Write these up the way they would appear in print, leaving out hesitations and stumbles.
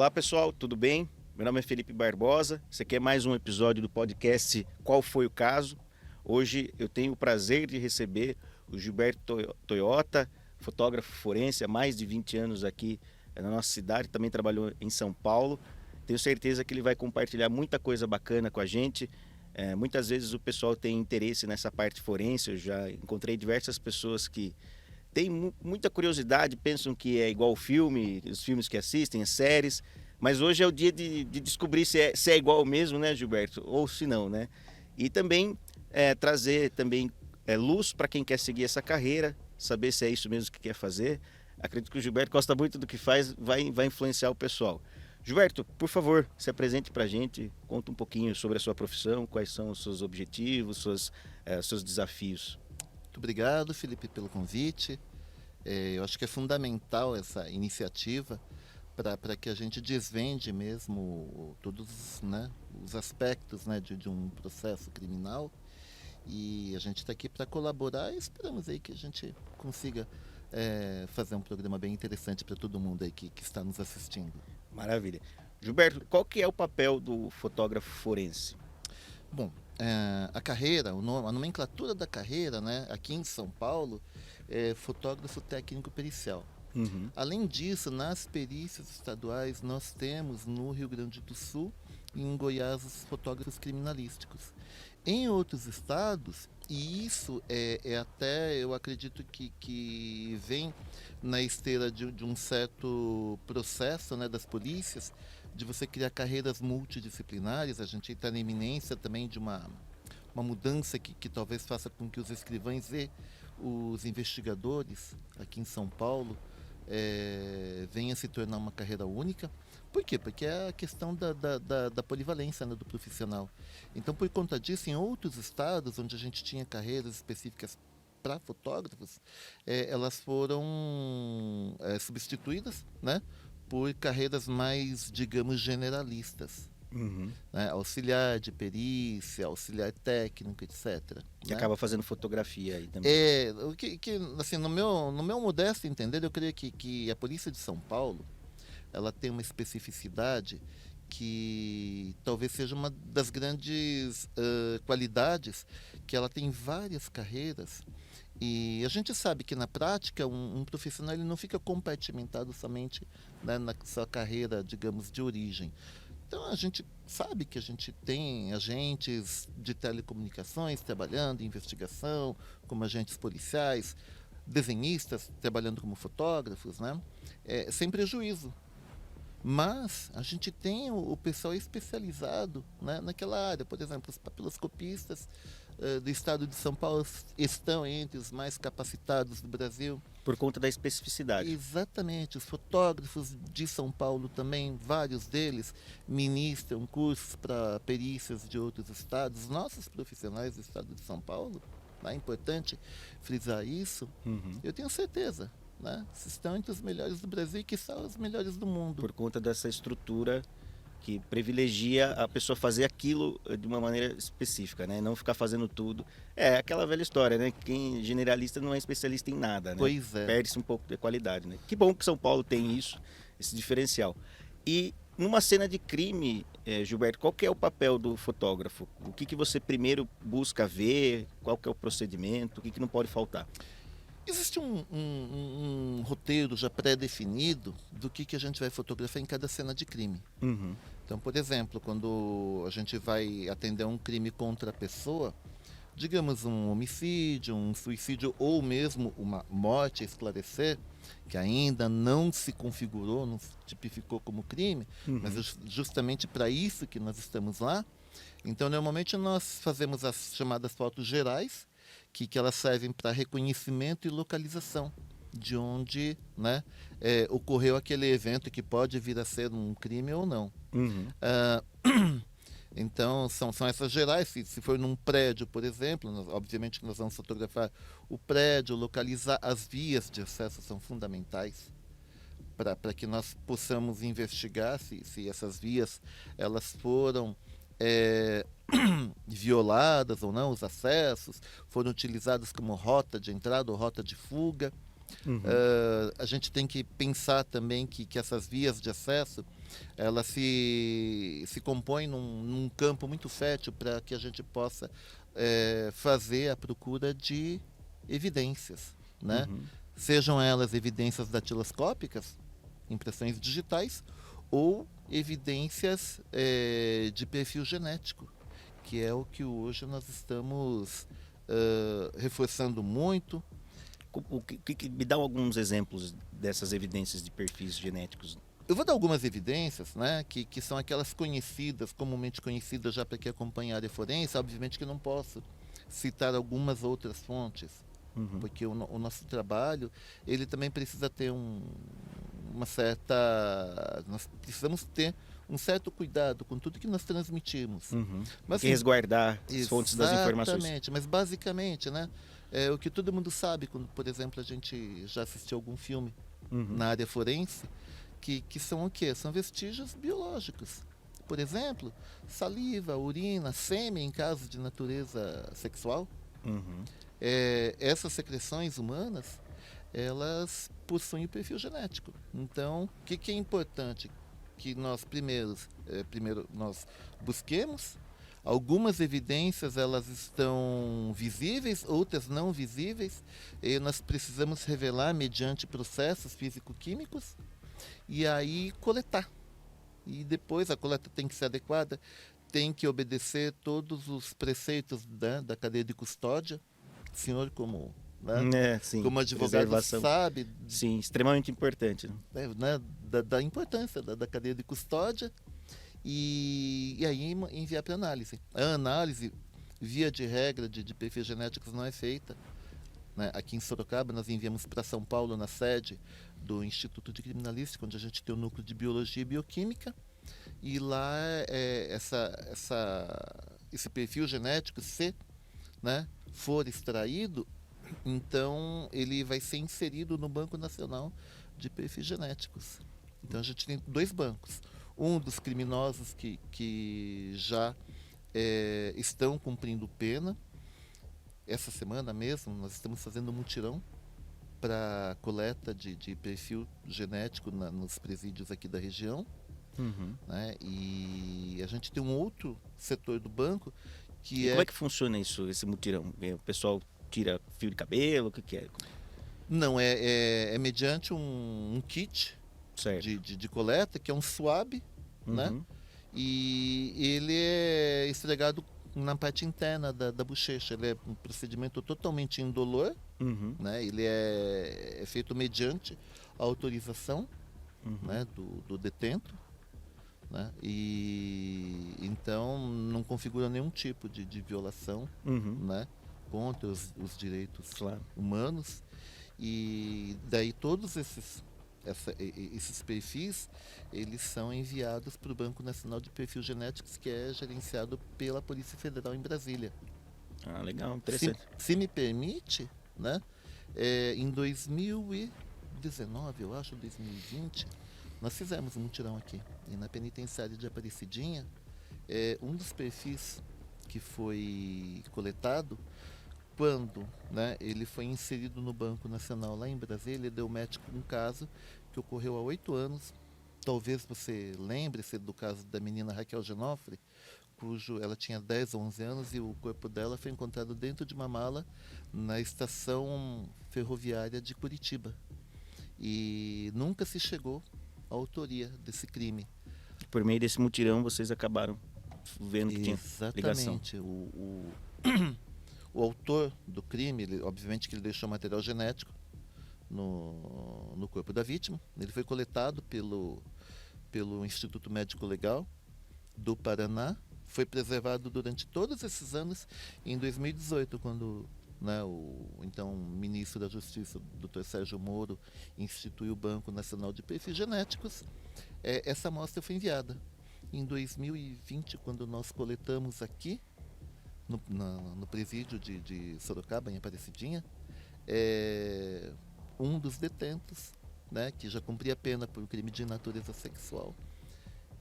Olá pessoal, tudo bem? Meu nome é Felipe Barbosa, esse aqui é mais um episódio do podcast Qual Foi o Caso? Hoje eu tenho o prazer de receber o Gilberto Toyota, fotógrafo forense há mais de 20 anos aqui na nossa cidade, também trabalhou em São Paulo. Tenho certeza que ele vai compartilhar muita coisa bacana com a gente. Muitas vezes o pessoal tem interesse nessa parte forense, eu já encontrei diversas pessoas que têm muita curiosidade, pensam que é igual o filme, os filmes que assistem, as séries, mas hoje é o dia de descobrir se é igual mesmo, né, Gilberto, ou se não, né? E também trazer também luz para quem quer seguir essa carreira, saber se é isso mesmo que quer fazer. Acredito que o Gilberto gosta muito do que faz, vai influenciar o pessoal. Gilberto, por favor, se apresente para a gente, conta um pouquinho sobre a sua profissão, quais são os seus objetivos, seus desafios. Muito obrigado, Felipe, pelo convite. Eu acho que é fundamental essa iniciativa para que a gente desvende mesmo todos, né, os aspectos, né, de um processo criminal. E a gente está aqui para colaborar e esperamos aí que a gente consiga fazer um programa bem interessante para todo mundo aí que está nos assistindo. Maravilha. Gilberto, qual que é o papel do fotógrafo forense? Bom, a carreira, a nomenclatura da carreira, né, aqui em São Paulo, é fotógrafo técnico pericial. Uhum. Além disso, nas perícias estaduais, nós temos no Rio Grande do Sul e em Goiás os fotógrafos criminalísticos. Em outros estados, e isso é até, eu acredito que vem na esteira de um certo processo, né, das polícias, de você criar carreiras multidisciplinares. A gente está na iminência também de uma mudança que talvez faça com que os escrivães e os investigadores aqui em São Paulo venha se tornar uma carreira única. Por quê? Porque é a questão da polivalência, né, do profissional. Então, por conta disso, em outros estados onde a gente tinha carreiras específicas para fotógrafos, elas foram substituídas, né, por carreiras mais, digamos, generalistas. Uhum. Né, auxiliar de perícia, auxiliar técnico, etc. Que né? acaba fazendo fotografia aí também. O que assim, no meu modesto entender, eu creio que a Polícia de São Paulo, ela tem uma especificidade que talvez seja uma das grandes qualidades, que ela tem várias carreiras. E a gente sabe que na prática um profissional ele não fica compartimentado somente, né, na sua carreira, digamos, de origem. Então a gente sabe que a gente tem agentes de telecomunicações trabalhando em investigação, como agentes policiais, desenhistas trabalhando como fotógrafos, né? Sem prejuízo. Mas a gente tem o pessoal especializado, né, naquela área. Por exemplo, os papiloscopistas do estado de São Paulo estão entre os mais capacitados do Brasil. Por conta da especificidade. Exatamente. Os fotógrafos de São Paulo também, vários deles, ministram cursos para perícias de outros estados. Nossos profissionais do estado de São Paulo, é importante frisar isso, eu tenho certeza, né, estão entre os melhores do Brasil e que são os melhores do mundo. Por conta dessa estrutura que privilegia a pessoa fazer aquilo de uma maneira específica, né? Não ficar fazendo tudo. É aquela velha história, né? Quem generalista não é especialista em nada, né? Pois é. Perde-se um pouco de qualidade, né? Que bom que São Paulo tem isso, esse diferencial. E numa cena de crime, Gilberto, qual que é o papel do fotógrafo? O que você primeiro busca ver? Qual que é o procedimento? O que não pode faltar? Existe um roteiro já pré-definido do que a gente vai fotografar em cada cena de crime. Uhum. Então, por exemplo, quando a gente vai atender um crime contra a pessoa, digamos um homicídio, um suicídio ou mesmo uma morte a esclarecer, que ainda não se configurou, não se tipificou como crime, mas justamente para isso que nós estamos lá. Então, normalmente nós fazemos as chamadas fotos gerais, que elas servem para reconhecimento e localização de onde, né, ocorreu aquele evento que pode vir a ser um crime ou não. Então, são essas gerais. Se for num prédio, por exemplo, obviamente nós vamos fotografar o prédio, localizar as vias de acesso, são fundamentais para que nós possamos investigar se essas vias elas foram violadas ou não, os acessos foram utilizados como rota de entrada ou rota de fuga. Uhum. A gente tem que pensar também que essas vias de acesso, elas se compõem num campo muito fértil para que a gente possa fazer a procura de evidências, né? Uhum. Sejam elas evidências datiloscópicas, impressões digitais, ou evidências de perfil genético, que é o que hoje nós estamos reforçando muito. Me dá alguns exemplos dessas evidências de perfis genéticos. Eu vou dar algumas evidências, né, que são aquelas conhecidas, comumente conhecidas já para quem acompanha a área forense. Obviamente que eu não posso citar algumas outras fontes, Uhum. porque o nosso trabalho, ele também precisa ter uma certa... Nós precisamos ter um certo cuidado com tudo que nós transmitimos. Uhum. Tem Mas que assim, resguardar as fontes das informações. exatamente, mas basicamente, né, o que todo mundo sabe quando, por exemplo, a gente já assistiu algum filme Uhum. na área forense, que são o quê? São vestígios biológicos. Por exemplo, saliva, urina, sêmen em casos de natureza sexual. Uhum. Essas secreções humanas, elas possuem o perfil genético. Então, o que é importante? Que nós primeiro nós busquemos. Algumas evidências elas estão visíveis, outras não visíveis, e nós precisamos revelar mediante processos físico-químicos e aí coletar. E depois a coleta tem que ser adequada, tem que obedecer todos os preceitos, né, da cadeia de custódia. O senhor, Sim. como advogado, Preservação. sabe, Sim, extremamente importante. né, da importância da cadeia de custódia. E aí enviar para análise. A análise, via de regra, de perfis genéticos não é feita, né? Aqui em Sorocaba, nós enviamos para São Paulo, na sede do Instituto de Criminalística, onde a gente tem o núcleo de Biologia e Bioquímica. E lá, esse perfil genético, se, né, for extraído, então ele vai ser inserido no Banco Nacional de Perfis Genéticos. Então a gente tem dois bancos. Um dos criminosos que já estão cumprindo pena. Essa semana mesmo nós estamos fazendo um mutirão para coleta de perfil genético nos presídios aqui da região. Uhum. Né? E a gente tem um outro setor do banco que E como é que funciona isso, esse mutirão? O pessoal tira fio de cabelo, o que é? Não, é mediante um kit Certo. de coleta, que é um swab, né? Uhum. E ele é esfregado na parte interna da bochecha. Ele é um procedimento totalmente indolor, Uhum. né? Ele é feito mediante a autorização, Uhum. né, do detento, né? E então não configura nenhum tipo de violação, Uhum. né, contra os direitos Claro. humanos. E daí todos esses perfis, eles são enviados para o Banco Nacional de Perfil Genéticos, que é gerenciado pela Polícia Federal em Brasília. Ah, legal, interessante. Se me permite, né, em 2019, eu acho, 2020, nós fizemos um mutirão aqui. E na penitenciária de Aparecidinha, um dos perfis que foi coletado, quando, né, ele foi inserido no Banco Nacional lá em Brasília, deu match com um caso que ocorreu há 8 anos. Talvez você lembre-se do caso da menina Raquel Genofre, ela tinha 10 ou 11 anos e o corpo dela foi encontrado dentro de uma mala na estação ferroviária de Curitiba. E nunca se chegou à autoria desse crime. Por meio desse mutirão, vocês acabaram vendo que tinha ligação. Exatamente. O autor do crime, obviamente que ele deixou material genético no corpo da vítima. Ele foi coletado pelo Instituto Médico Legal do Paraná, foi preservado durante todos esses anos. E em 2018, quando, né, o então ministro da Justiça, Dr. Sérgio Moro, instituiu o Banco Nacional de Perfis Genéticos, essa amostra foi enviada. Em 2020, quando nós coletamos aqui, no presídio de Sorocaba, em Aparecidinha, um dos detentos, né, que já cumpria pena por um crime de natureza sexual,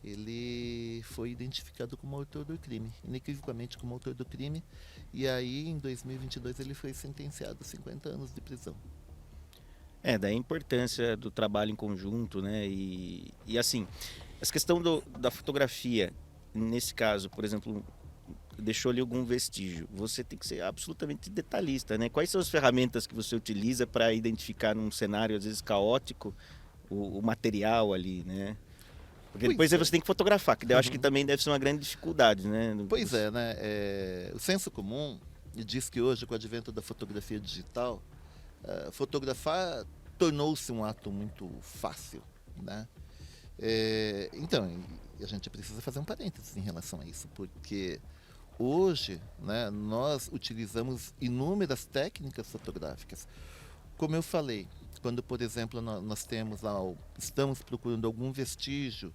ele foi identificado como autor do crime, inequivocamente como autor do crime, e aí em 2022 ele foi sentenciado a 50 anos de prisão. Daí a importância do trabalho em conjunto, né? E assim, essa questão da fotografia, nesse caso, por exemplo, deixou ali algum vestígio, você tem que ser absolutamente detalhista, né? Quais são as ferramentas que você utiliza para identificar num cenário, às vezes, caótico, o material ali, né? Porque Pois depois aí é. você tem que fotografar, que eu acho que também deve ser uma grande dificuldade, né? Pois é, né? O senso comum diz que hoje, com o advento da fotografia digital, fotografar tornou-se um ato muito fácil, né? Então, a gente precisa fazer um parênteses em relação a isso, porque hoje, né, nós utilizamos inúmeras técnicas fotográficas. Como eu falei, quando, por exemplo, nós temos estamos procurando algum vestígio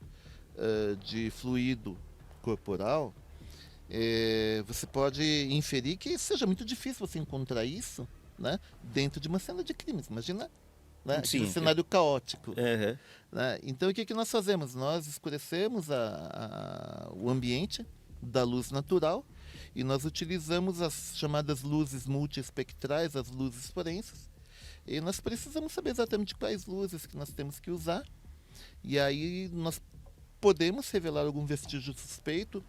de fluido corporal, você pode inferir que seja muito difícil você encontrar isso, né, dentro de uma cena de crimes. Imagina, né, aquele Sim. cenário caótico. Uhum. Né? Então, o que nós fazemos? Nós escurecemos o ambiente da luz natural e nós utilizamos as chamadas luzes multiespectrais, as luzes forenses, e nós precisamos saber exatamente quais luzes que nós temos que usar, e aí nós podemos revelar algum vestígio suspeito.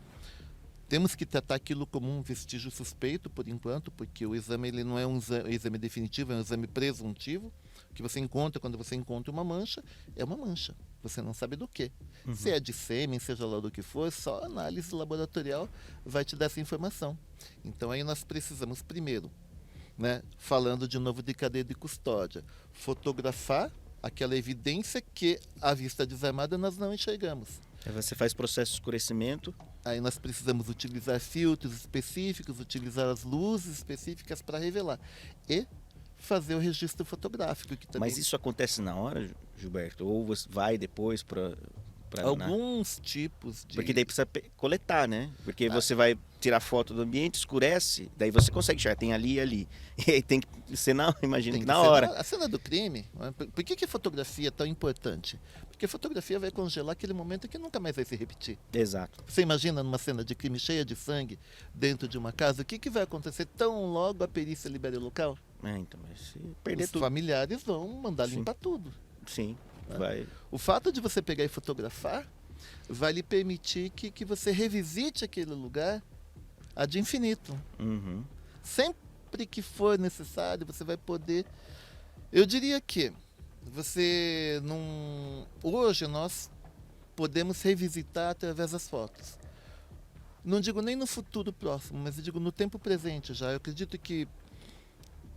Temos que tratar aquilo como um vestígio suspeito por enquanto, porque o exame ele não é um exame definitivo, é um exame presuntivo. O que você encontra quando você encontra uma mancha é uma mancha. Você não sabe do que. Uhum. Se é de sêmen, seja lá do que for, só análise laboratorial vai te dar essa informação. Então aí nós precisamos primeiro, né, falando de novo de cadeia de custódia, fotografar aquela evidência que à vista desarmada nós não enxergamos. Aí você faz processo de escurecimento. Aí nós precisamos utilizar filtros específicos, utilizar as luzes específicas para revelar. E fazer o registro fotográfico. Que também... Mas isso acontece na hora, Gilberto? Ou você vai depois para... Alguns tipos de... Porque daí precisa coletar, né? Porque você vai tirar foto do ambiente, escurece, daí você consegue já tem ali e ali. E aí tem que ser imagina que na hora. A cena do crime. Por que a fotografia é tão importante? Porque a fotografia vai congelar aquele momento que nunca mais vai se repetir. Exato. Você imagina numa cena de crime cheia de sangue dentro de uma casa, o que vai acontecer tão logo a perícia libere o local? Então, se perder Os tudo. familiares vão mandar limpar tudo. Sim, vai. O fato de você pegar e fotografar vai lhe permitir que você revisite aquele lugar ad infinito. Uhum. Sempre que for necessário, você vai poder... Eu diria que você não... Hoje nós podemos revisitar através das fotos. Não digo nem no futuro próximo, mas eu digo no tempo presente já. Eu acredito que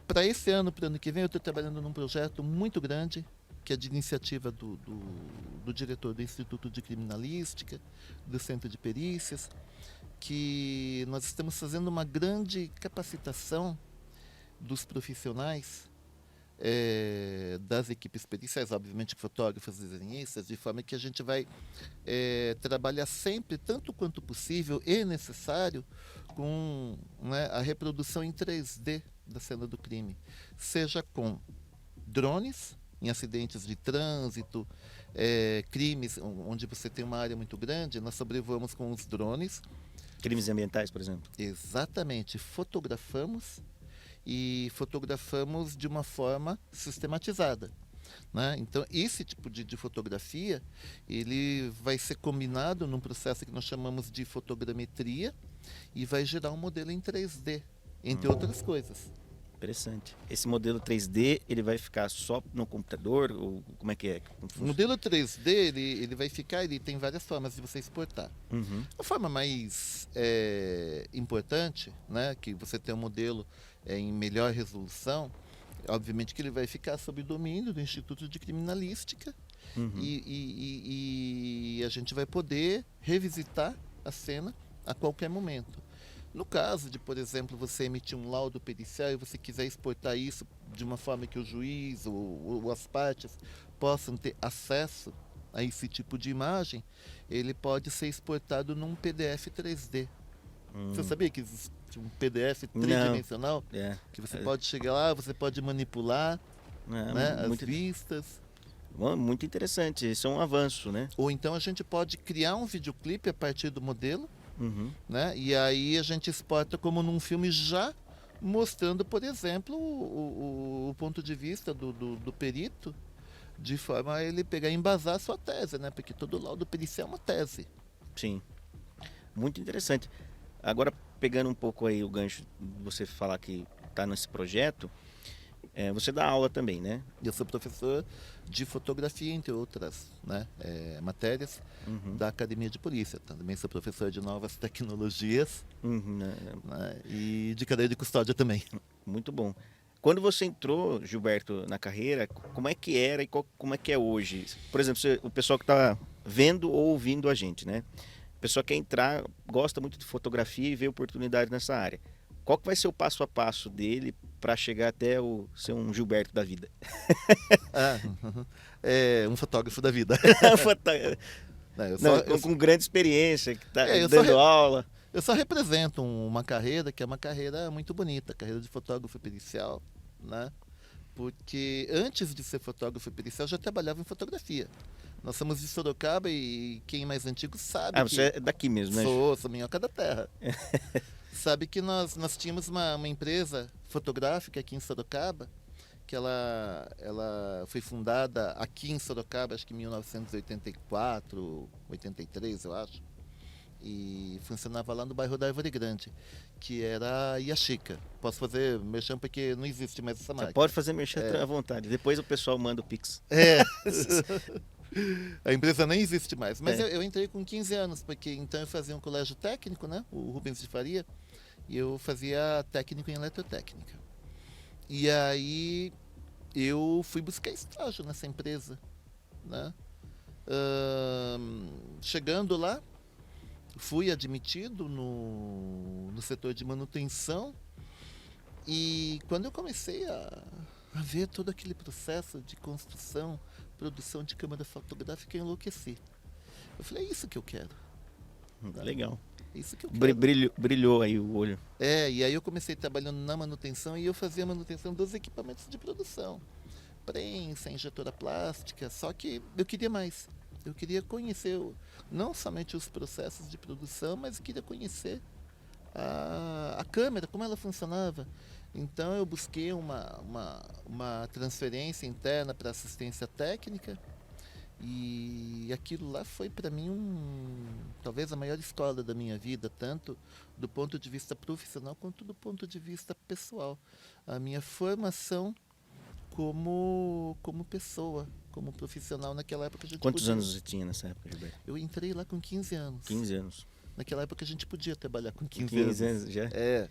para esse ano, para o ano que vem, eu estou trabalhando num projeto muito grande, que é de iniciativa do diretor do Instituto de Criminalística, do Centro de Perícias, que nós estamos fazendo uma grande capacitação dos profissionais, das equipes periciais, obviamente fotógrafos e desenhistas, de forma que a gente vai trabalhar sempre, tanto quanto possível e necessário, com, né, a reprodução em 3D da cena do crime, seja com drones, em acidentes de trânsito, crimes onde você tem uma área muito grande, nós sobrevoamos com os drones. Crimes ambientais, por exemplo. Exatamente, fotografamos e fotografamos de uma forma sistematizada. Né? Então, esse tipo de fotografia ele vai ser combinado num processo que nós chamamos de fotogrametria e vai gerar um modelo em 3D, entre outras coisas. Interessante. Esse modelo 3D, ele vai ficar só no computador? Ou como é que é? O modelo 3D, ele vai ficar, ele tem várias formas de você exportar. Uhum. A forma mais importante, né, que você tem um modelo em melhor resolução, obviamente que ele vai ficar sob o domínio do Instituto de Criminalística. Uhum. E a gente vai poder revisitar a cena a qualquer momento. No caso de, por exemplo, você emitir um laudo pericial e você quiser exportar isso de uma forma que o juiz ou as partes possam ter acesso a esse tipo de imagem, ele pode ser exportado num PDF 3D. Você sabia que existe um PDF tridimensional? Que você pode chegar lá, você pode manipular né, as vistas. Muito interessante, isso é um avanço, né? Ou então a gente pode criar um videoclipe a partir do modelo, uhum. né? E aí a gente exporta como num filme já mostrando, por exemplo, o ponto de vista do perito, de forma a ele pegar e embasar a sua tese, né? Porque todo laudo pericial é uma tese. Sim, muito interessante. Agora, pegando um pouco aí o gancho de você falar que está nesse projeto, você dá aula também, né? Eu sou professor de fotografia, entre outras, né, matérias, Uhum. da Academia de Polícia. Também sou professor de novas tecnologias, Uhum, né, e de cadeia de custódia também. muito bom. Quando você entrou, Gilberto, na carreira, como é que era e como é que é hoje? Por exemplo, o pessoal que está vendo ou ouvindo a gente, né? A pessoa quer entrar, gosta muito de fotografia e vê oportunidade nessa área. Qual que vai ser o passo a passo dele para chegar até ser um Gilberto da vida? Ah, é um fotógrafo da vida. Né, Não, com grande experiência, que está eu só dando aula. eu só represento uma carreira que é uma carreira muito bonita, carreira de fotógrafo pericial, né? Porque antes de ser fotógrafo pericial, eu já trabalhava em fotografia. Nós somos de Sorocaba e quem é mais antigo sabe Ah, você que é daqui mesmo, né? sou minhoca da terra. Sabe que nós tínhamos uma empresa fotográfica aqui em Sorocaba, que ela foi fundada aqui em Sorocaba, acho que em 1984, 83, eu acho. E funcionava lá no bairro da Árvore Grande, que era a Yashica. Posso fazer merchan porque não existe mais essa Você marca. pode fazer merchan à vontade. Depois o pessoal manda o Pix. É, a empresa nem existe mais. Mas É. eu entrei com 15 anos, porque então eu fazia um colégio técnico, né? O Rubens de Faria, e eu fazia técnico em eletrotécnica. E aí eu fui buscar estágio nessa empresa, né? Chegando lá, fui admitido no setor de manutenção e quando eu comecei a ver todo aquele processo de construção, produção de câmera fotográfica, eu enlouqueci. Eu falei, é isso que eu quero. Legal. É isso que eu quero. Brilhou aí o olho. E aí eu comecei trabalhando na manutenção e eu fazia a manutenção dos equipamentos de produção. Prensa, injetora plástica, só que eu queria mais. Eu queria conhecer não somente os processos de produção, mas eu queria conhecer a câmera, como ela funcionava. Então eu busquei uma transferência interna para assistência técnica e aquilo lá foi para mim talvez a maior escola da minha vida, tanto do ponto de vista profissional quanto do ponto de vista pessoal. A minha formação como pessoa, como profissional naquela época a gente Quantos podia. anos você tinha nessa época, Gilberto? Eu entrei lá com 15 anos. 15 anos. Naquela época a gente podia trabalhar com 15, 15 anos. anos já? É.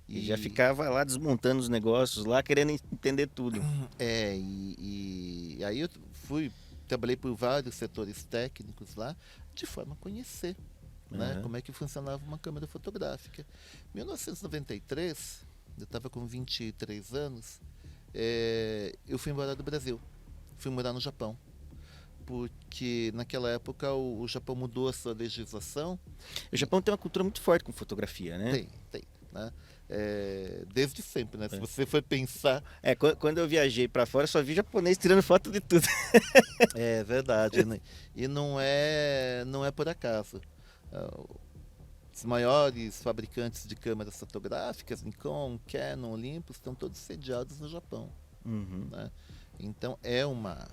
E já ficava lá desmontando os negócios, lá querendo entender tudo. E aí eu trabalhei por vários setores técnicos lá, de forma a conhecer, né, Uhum. como é que funcionava uma câmera fotográfica. Em 1993, eu estava com 23 anos, eu fui embora do Brasil, fui morar no Japão. Porque naquela época o Japão mudou a sua legislação. O Japão tem uma cultura muito forte com fotografia, né? Tem, né? Desde sempre, né? Se você for pensar. Quando eu viajei para fora, só vi japonês tirando foto de tudo. É verdade, né? E não é por acaso. Os maiores fabricantes de câmeras fotográficas, Nikon, Canon, Olympus, estão todos sediados no Japão. Uhum. Né? Então é uma.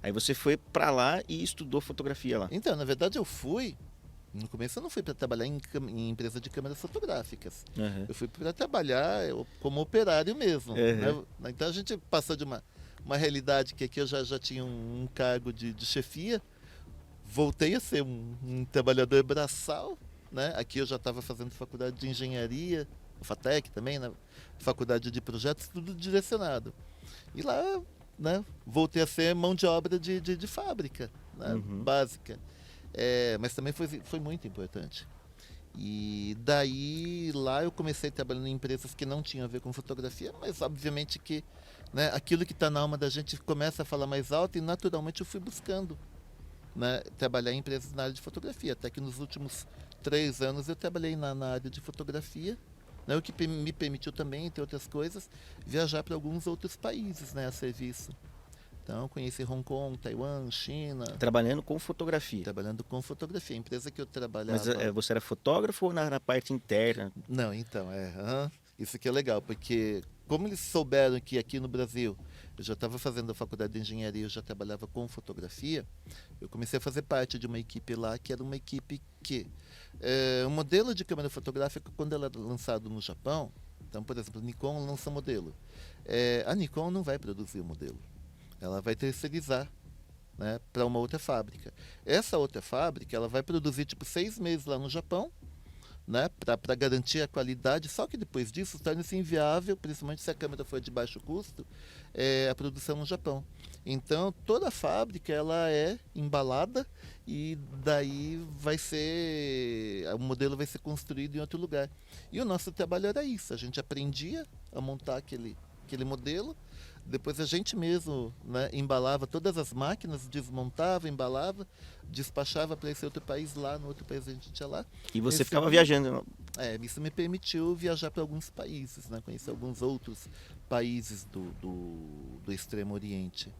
Aí você foi para lá e estudou fotografia lá. Então, na verdade, eu fui. No começo eu não fui para trabalhar em empresa de câmeras fotográficas. Uhum. Eu fui para trabalhar como operário mesmo. Uhum. Né? Então a gente passou de uma realidade que aqui eu já tinha um cargo de chefia. Voltei a ser um trabalhador braçal. Né? Aqui eu já estava fazendo faculdade de engenharia, FATEC também, né? Faculdade de projetos, tudo direcionado. E lá, né, voltei a ser mão de obra de fábrica, né, básica. Mas também foi muito importante. E daí lá eu comecei trabalhando em empresas que não tinham a ver com fotografia, mas obviamente que, né, aquilo que está na alma da gente começa a falar mais alto e naturalmente eu fui buscando, né, trabalhar em empresas na área de fotografia. Até que nos últimos 3 anos eu trabalhei na área de fotografia, né, o que me permitiu também, entre outras coisas, viajar para alguns outros países, né, a serviço. Então, conheci Hong Kong, Taiwan, China. Trabalhando com fotografia. Trabalhando com fotografia. A empresa que eu trabalhava... Mas você era fotógrafo ou na parte interna? Não, então, Isso que é legal, porque como eles souberam que aqui no Brasil eu já estava fazendo a faculdade de engenharia, eu já trabalhava com fotografia, eu comecei a fazer parte de uma equipe lá, que era uma equipe que o modelo de câmera fotográfica, quando ela é lançado no Japão, então, por exemplo, a Nikon lança modelo. A Nikon não vai produzir o modelo, ela vai terceirizar, né, para uma outra fábrica. Essa outra fábrica ela vai produzir tipo 6 meses lá no Japão, né, para garantir a qualidade, só que depois disso torna-se inviável, principalmente se a câmera for de baixo custo, a produção no Japão. Então toda a fábrica ela é embalada e daí o modelo vai ser construído em outro lugar. E o nosso trabalho era isso, a gente aprendia a montar aquele modelo. Depois a gente mesmo, né, embalava todas as máquinas, desmontava, embalava, despachava para esse outro país lá, no outro país a gente tinha lá. E você ficava viajando? Isso me permitiu viajar para alguns países, né, conhecer alguns outros países do Extremo Oriente.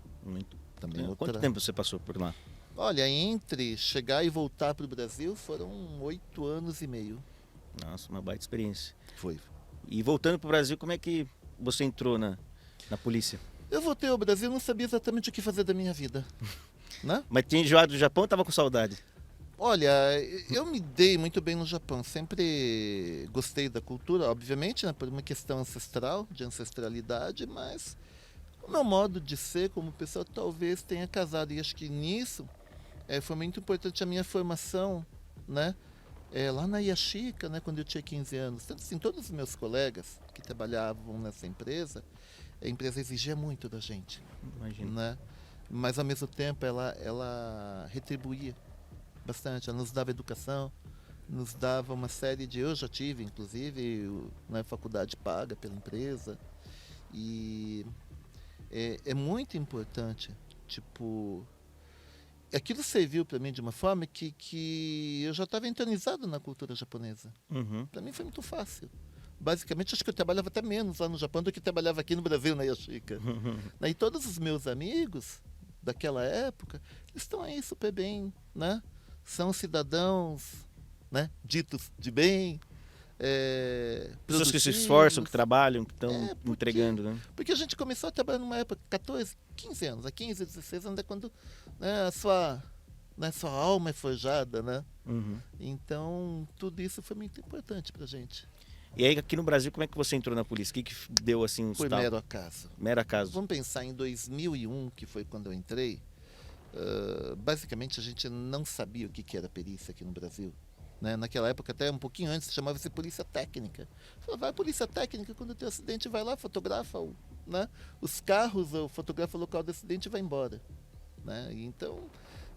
Também Quanto tempo você passou por lá? Olha, entre chegar e voltar para o Brasil foram 8 anos e meio. Nossa, uma baita experiência. Foi. E voltando para o Brasil, como é que você entrou na polícia? Eu voltei ao Brasil e não sabia exatamente o que fazer da minha vida. Né? Mas tinha enjoado do Japão ou estava com saudade? Olha, eu me dei muito bem no Japão. Sempre gostei da cultura, obviamente, né, por uma questão ancestral, de ancestralidade, mas o meu modo de ser como pessoa talvez tenha casado. E acho que nisso foi muito importante a minha formação, né? Lá na Yashica, né, quando eu tinha 15 anos. Tanto assim, todos os meus colegas que trabalhavam nessa empresa, a empresa exigia muito da gente. Imagino. Né? Mas ao mesmo tempo ela retribuía bastante, ela nos dava educação, nos dava uma série de... Eu já tive, inclusive, na faculdade paga pela empresa. E é muito importante, tipo... Aquilo serviu para mim de uma forma que eu já estava entronizado na cultura japonesa. Uhum. Para mim foi muito fácil. Basicamente, acho que eu trabalhava até menos lá no Japão do que trabalhava aqui no Brasil, na Yashica. E todos os meus amigos daquela época, eles estão aí super bem, né? São cidadãos, né, ditos de bem, pessoas que se esforçam, que trabalham, que estão entregando, né? Porque a gente começou a trabalhar numa época, 14, 15 anos, a 15, 16 anos é quando, né, a sua alma é forjada, né? Uhum. Então, tudo isso foi muito importante pra gente. E aí, aqui no Brasil, como é que você entrou na polícia? O que deu, assim, Foi mero acaso. Mero acaso. Vamos pensar em 2001, que foi quando eu entrei. Basicamente, a gente não sabia o que era perícia aqui no Brasil. Né? Naquela época, até um pouquinho antes, chamava-se polícia técnica. Falava, vai polícia técnica, quando tem um acidente, vai lá, fotografa, né, os carros, ou fotografa o local do acidente e vai embora. Né?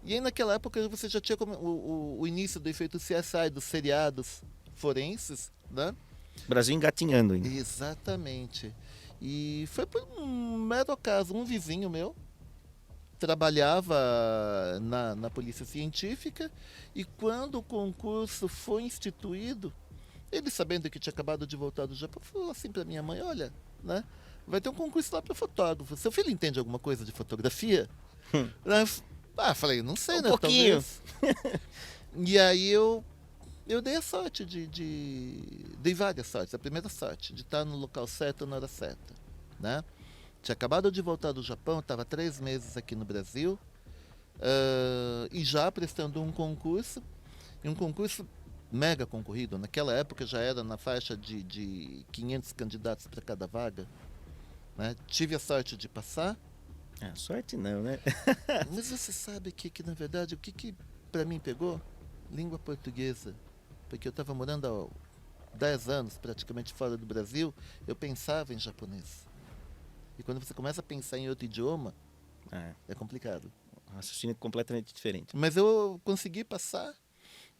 E aí naquela época você já tinha o início do efeito CSI, dos seriados forenses, né? Brasil engatinhando ainda. Exatamente. E foi por um mero acaso, um vizinho meu trabalhava na polícia científica e quando o concurso foi instituído, ele sabendo que tinha acabado de voltar do Japão, falou assim para minha mãe, olha, né, vai ter um concurso lá para fotógrafo. Seu filho entende alguma coisa de fotografia? Falei, não sei, um né? Pouquinho. Talvez. E aí eu dei a sorte dei várias sortes. A primeira sorte, de estar no local certo na hora certa, né? Tinha acabado de voltar do Japão, estava 3 meses aqui no Brasil, e já prestando um concurso mega concorrido. Naquela época já era na faixa de 500 candidatos para cada vaga. Né? Tive a sorte de passar. Sorte não, né? Mas você sabe que na verdade, o que para mim pegou? Língua portuguesa. Porque eu estava morando há 10 anos, praticamente fora do Brasil, eu pensava em japonês. E quando você começa a pensar em outro idioma, é complicado. Um raciocínio completamente diferente. Mas eu consegui passar.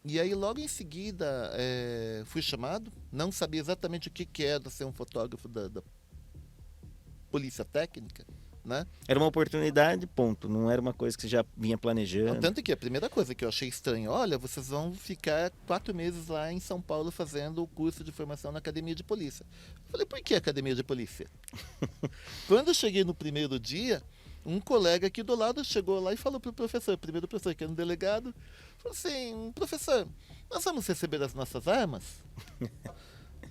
E aí logo em seguida fui chamado. Não sabia exatamente o que era ser um fotógrafo da polícia técnica. Né? Era uma oportunidade, ponto. Não era uma coisa que você já vinha planejando. Tanto que a primeira coisa que eu achei estranho, olha, vocês vão ficar 4 meses lá em São Paulo fazendo o curso de formação na Academia de Polícia. Eu falei, por que Academia de Polícia? Quando eu cheguei no primeiro dia, um colega aqui do lado chegou lá e falou para o professor, primeiro professor, que era um delegado, falou assim, professor, nós vamos receber as nossas armas?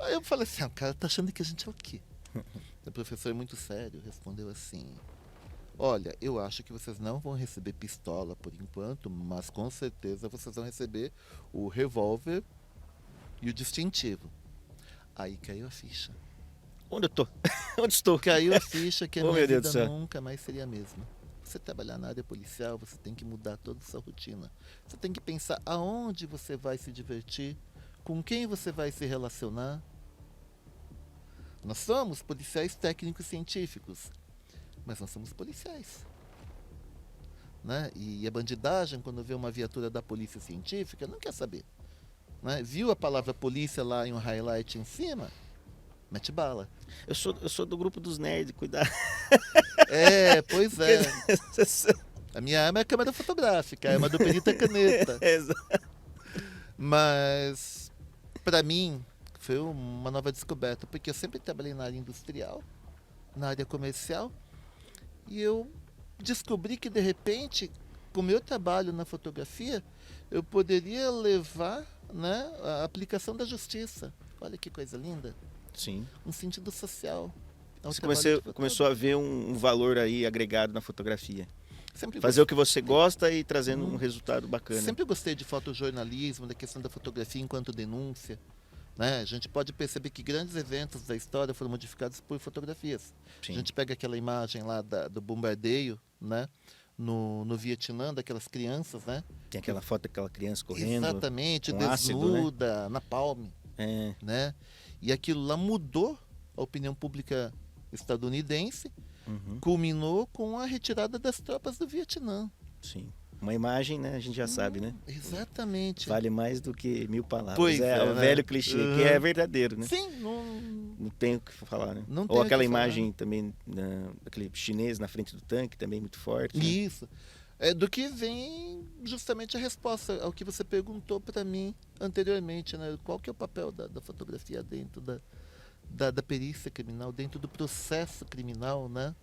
Aí eu falei assim, o cara tá achando que a gente é o quê? O professor, muito sério, respondeu assim: olha, eu acho que vocês não vão receber pistola por enquanto, mas com certeza vocês vão receber o revólver e o distintivo. Aí caiu a ficha. Onde eu tô? Onde estou? Caiu a ficha que a Oh, minha meu Deus do vida céu. nunca mais seria a mesma. Você trabalhar na área policial, você tem que mudar toda a sua rotina. Você tem que pensar aonde você vai se divertir, com quem você vai se relacionar. Nós somos policiais técnicos científicos, mas nós somos policiais. Né? E a bandidagem, quando vê uma viatura da polícia científica, não quer saber. Né? Viu a palavra polícia lá em um highlight em cima? Mete bala. Eu sou do grupo dos nerds, cuidado. É, pois é. A minha arma é a câmera fotográfica, a arma do perito é caneta. Mas, para mim, foi uma nova descoberta, porque eu sempre trabalhei na área industrial, na área comercial, e eu descobri que, de repente, com o meu trabalho na fotografia, eu poderia levar, né, a aplicação da justiça. Olha que coisa linda. Sim. Um sentido social. Você começou a ver um valor aí agregado na fotografia. Sempre Fazer o que você gosta e trazendo um resultado bacana. Sempre gostei de fotojornalismo, da questão da fotografia enquanto denúncia. Né? A gente pode perceber que grandes eventos da história foram modificados por fotografias. Sim. A gente pega aquela imagem lá do bombardeio, né? No Vietnã, daquelas crianças, né? Tem aquela foto daquela criança correndo. Exatamente, com desnuda, ácido, né? na palme. É. Né? E aquilo lá mudou a opinião pública estadunidense, culminou com a retirada das tropas do Vietnã. Sim. Uma imagem, né? A gente já sabe, né? Exatamente. Vale mais do que 1000 palavras. Pois é o né? velho clichê, que é verdadeiro, né? Sim, Não tem o que falar, né? Não Ou tem o aquela que falar. imagem também, daquele chinês na frente do tanque, também muito forte. Né? Isso. É do que vem justamente a resposta ao que você perguntou para mim anteriormente, né? Qual que é o papel da fotografia dentro da perícia criminal, dentro do processo criminal, né?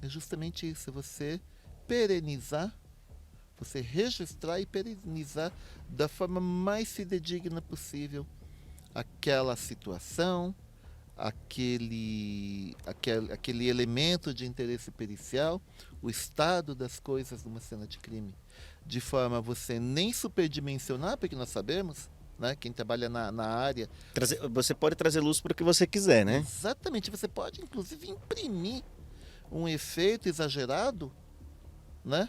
É justamente isso, é você perenizar, você registrar e perenizar da forma mais fidedigna possível aquela situação, aquele elemento de interesse pericial, o estado das coisas numa cena de crime, de forma a você nem superdimensionar, porque nós sabemos, né, quem trabalha na área... Você pode trazer luz para o que você quiser, né? Exatamente, você pode inclusive imprimir um efeito exagerado, né?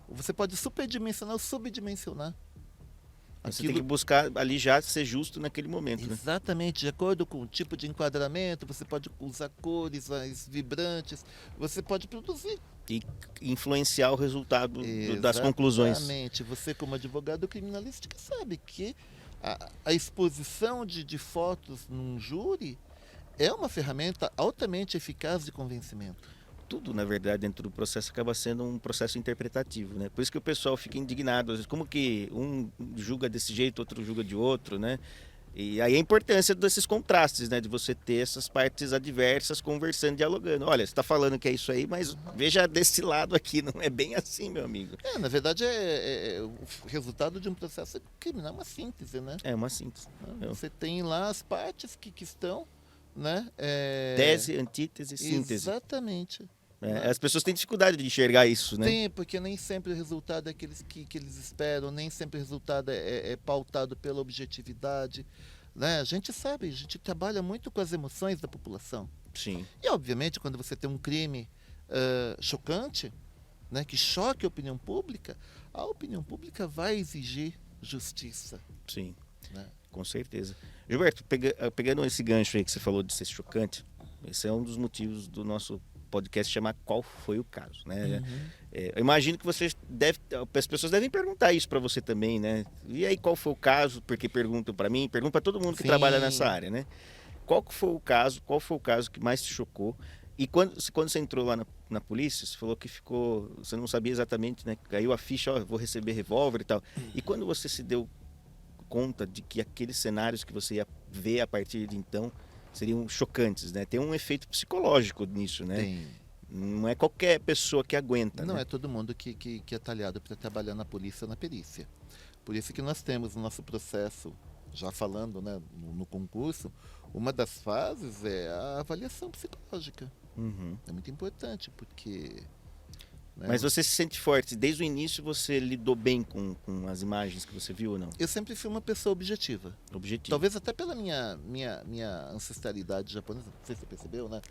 Você pode superdimensionar ou subdimensionar. Você tem que buscar ali já ser justo naquele momento, né? Exatamente, de acordo com o tipo de enquadramento, você pode usar cores mais vibrantes, você pode produzir. E influenciar o resultado das conclusões. Exatamente, você como advogado criminalístico sabe que a exposição de fotos num júri é uma ferramenta altamente eficaz de convencimento. Tudo, na verdade, dentro do processo acaba sendo um processo interpretativo, né? Por isso que o pessoal fica indignado, às vezes, como que um julga desse jeito, outro julga de outro, né? E aí a importância desses contrastes, né? De você ter essas partes adversas conversando, dialogando. Olha, você está falando que é isso aí, mas veja desse lado aqui, não é bem assim, meu amigo. Na verdade, o resultado de um processo criminal é uma síntese, né? É uma síntese. Você tem lá as partes que estão, né? Tese, antítese, síntese. Exatamente. As pessoas têm dificuldade de enxergar isso, né? Tem, porque nem sempre o resultado é aquele que eles esperam, nem sempre o resultado é pautado pela objetividade. Né? A gente sabe, a gente trabalha muito com as emoções da população. Sim. E, obviamente, quando você tem um crime chocante, né, que choque a opinião pública vai exigir justiça. Sim, né? Com certeza. Gilberto, pegando esse gancho aí que você falou de ser chocante, esse é um dos motivos do nosso podcast chamar Qual Foi o Caso, né? Eu imagino que as pessoas devem perguntar isso para você também, né? E aí, qual foi o caso? Porque perguntam para mim, perguntam para todo mundo que trabalha nessa área, né? Qual foi o caso que mais te chocou? E quando você entrou lá na polícia, você falou que você não sabia exatamente, né? Caiu a ficha, vou receber revólver e tal. E quando você se deu conta de que aqueles cenários que você ia ver a partir de então seriam chocantes, né? Tem um efeito psicológico nisso, né? Tem. Não é qualquer pessoa que aguenta, Não né? é todo mundo que é talhado para trabalhar na polícia ou na perícia. Por isso que nós temos no nosso processo, já falando, né, no concurso, Uma das fases é a avaliação psicológica. Uhum. É muito importante, porque... né, Mas você se sente forte. Desde o início você lidou bem com as imagens que você viu ou não? eu sempre fui uma pessoa objetiva. Objetivo. Talvez até pela minha ancestralidade japonesa, não sei se você percebeu, né?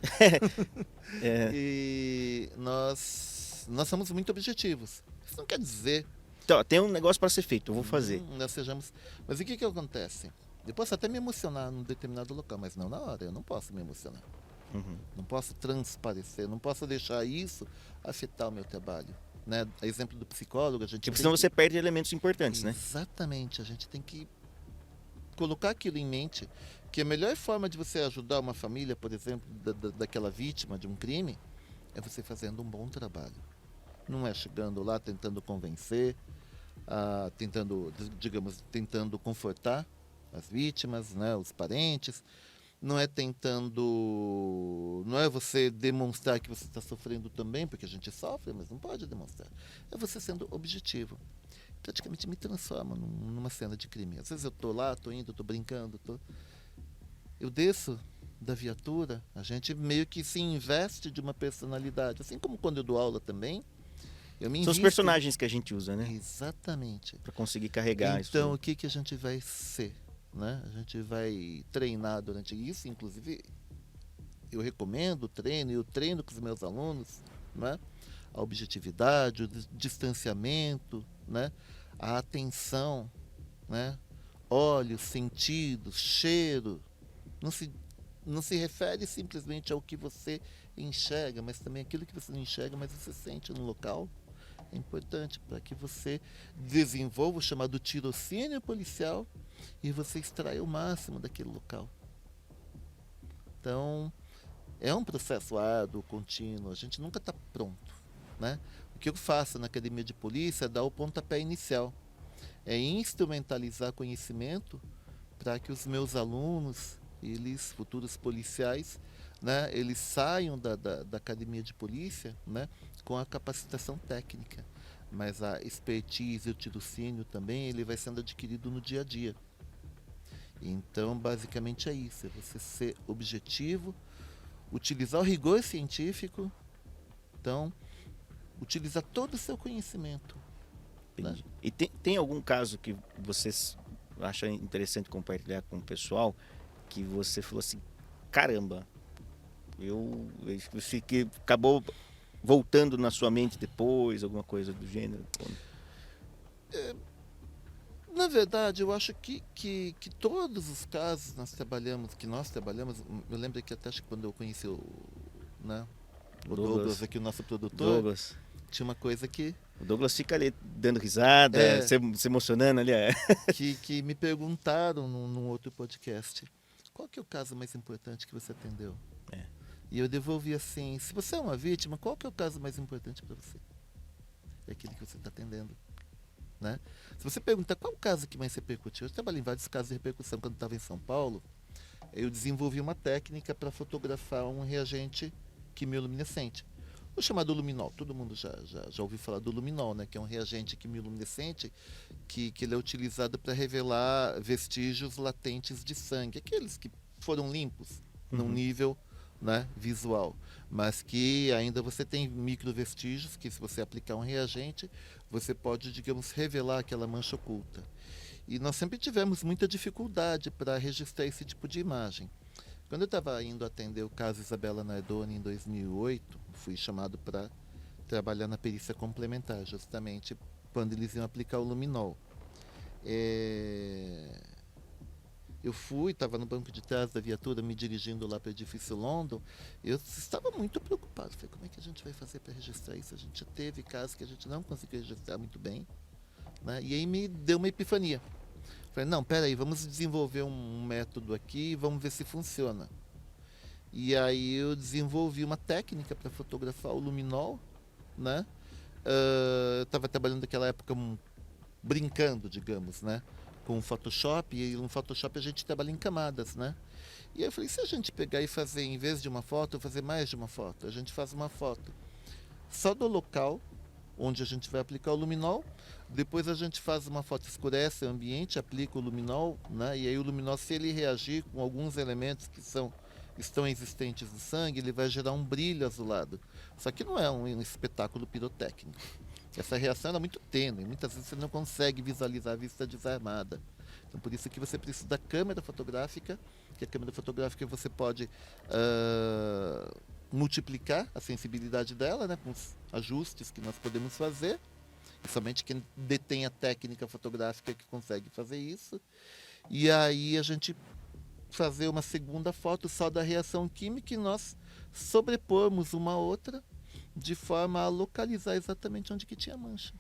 É. E nós somos muito objetivos. Isso não quer dizer Então, tem um negócio para ser feito, eu vou fazer. nós sejamos... Mas o que acontece? Eu posso até me emocionar num determinado local, mas não na hora, eu não posso me emocionar. Uhum. Não posso transparecer, não posso deixar isso afetar o meu trabalho. Né? Exemplo do psicólogo, a gente Tipo, tem senão que... você perde elementos importantes, né? Exatamente, a gente tem que colocar aquilo em mente, que a melhor forma de você ajudar uma família, por exemplo, daquela vítima de um crime, é você fazendo um bom trabalho. Não é chegando lá tentando convencer, tentando confortar as vítimas, né, os parentes. Não é você demonstrar que você está sofrendo também, porque a gente sofre, mas não pode demonstrar. É você sendo objetivo. Praticamente me transforma numa cena de crime. Às vezes eu estou lá, estou indo, estou brincando, eu desço da viatura, a gente meio que se investe de uma personalidade. Assim como quando eu dou aula também, eu me São os invisto. personagens que a gente usa, né? Exatamente. Para conseguir carregar isso. Então, o que a gente vai ser? Né? A gente vai treinar durante isso, inclusive eu recomendo o treino, eu treino com os meus alunos, né? A objetividade, o distanciamento, né? A atenção, né? Olhos, sentidos, cheiro. Não se refere simplesmente ao que você enxerga, mas também aquilo que você não enxerga, mas você sente no local. É importante para que você desenvolva o chamado tirocínio policial e você extraia o máximo daquele local. Então, é um processo árduo, contínuo, a gente nunca está pronto. Né? O que eu faço na academia de polícia é dar o pontapé inicial, é instrumentalizar conhecimento para que os meus alunos, eles, futuros policiais, né, eles saiam da academia de polícia, né, com a capacitação técnica, mas a expertise e o tirocínio também ele vai sendo adquirido no dia a dia. Então, basicamente é isso, é você ser objetivo, utilizar o rigor científico, então, utilizar todo o seu conhecimento. Entendi. Né? E tem algum caso que vocês acham interessante compartilhar com o pessoal, que você falou assim, caramba, que acabou voltando na sua mente depois, alguma coisa do gênero? Na verdade, eu acho que todos os casos que nós trabalhamos, eu lembro que até acho que quando eu conheci o Douglas aqui, o nosso produtor, Douglas. Tinha uma coisa que... O Douglas fica ali dando risada, se emocionando ali. Que me perguntaram num outro podcast, qual que é o caso mais importante que você atendeu? E eu devolvi assim, se você é uma vítima, qual que é o caso mais importante para você? É aquele que você está atendendo. Né? Se você perguntar qual o caso que mais repercutiu, eu trabalhei em vários casos de repercussão. Quando estava em São Paulo, eu desenvolvi uma técnica para fotografar um reagente quimiluminescente. O chamado luminol, todo mundo já ouviu falar do luminol, né? Que é um reagente quimiluminescente que ele é utilizado para revelar vestígios latentes de sangue, aqueles que foram limpos num nível, né, visual, mas que ainda você tem microvestígios que, se você aplicar um reagente, você pode, digamos, revelar aquela mancha oculta. E nós sempre tivemos muita dificuldade para registrar esse tipo de imagem. Quando eu estava indo atender o caso Isabela Nardoni em 2008, fui chamado para trabalhar na perícia complementar, justamente quando eles iam aplicar o luminol. Eu estava no banco de trás da viatura, me dirigindo lá para o edifício London. Eu estava muito preocupado. Falei, como é que a gente vai fazer para registrar isso? A gente já teve casos que a gente não conseguiu registrar muito bem. Né? E aí me deu uma epifania. Falei, não, peraí, vamos desenvolver um método aqui e vamos ver se funciona. E aí eu desenvolvi uma técnica para fotografar o luminol. Né? Eu estava trabalhando naquela época brincando, digamos, né? Com o Photoshop, e no Photoshop a gente trabalha em camadas, né? E aí eu falei, se a gente pegar e fazer, em vez de uma foto, fazer mais de uma foto, a gente faz uma foto só do local onde a gente vai aplicar o luminol, Depois a gente faz uma foto, escurece o ambiente, aplica o luminol, né? E aí o luminol, se ele reagir com alguns elementos que estão existentes no sangue, ele vai gerar um brilho azulado. Só que não é um espetáculo pirotécnico. Essa reação é muito tênue, muitas vezes você não consegue visualizar a vista desarmada. Então por isso que você precisa da câmera fotográfica, que a câmera fotográfica você pode multiplicar a sensibilidade dela, né, com os ajustes que nós podemos fazer. E somente quem detém a técnica fotográfica que consegue fazer isso. E aí a gente fazer uma segunda foto só da reação química e nós sobrepormos uma outra de forma a localizar exatamente onde que tinha mancha.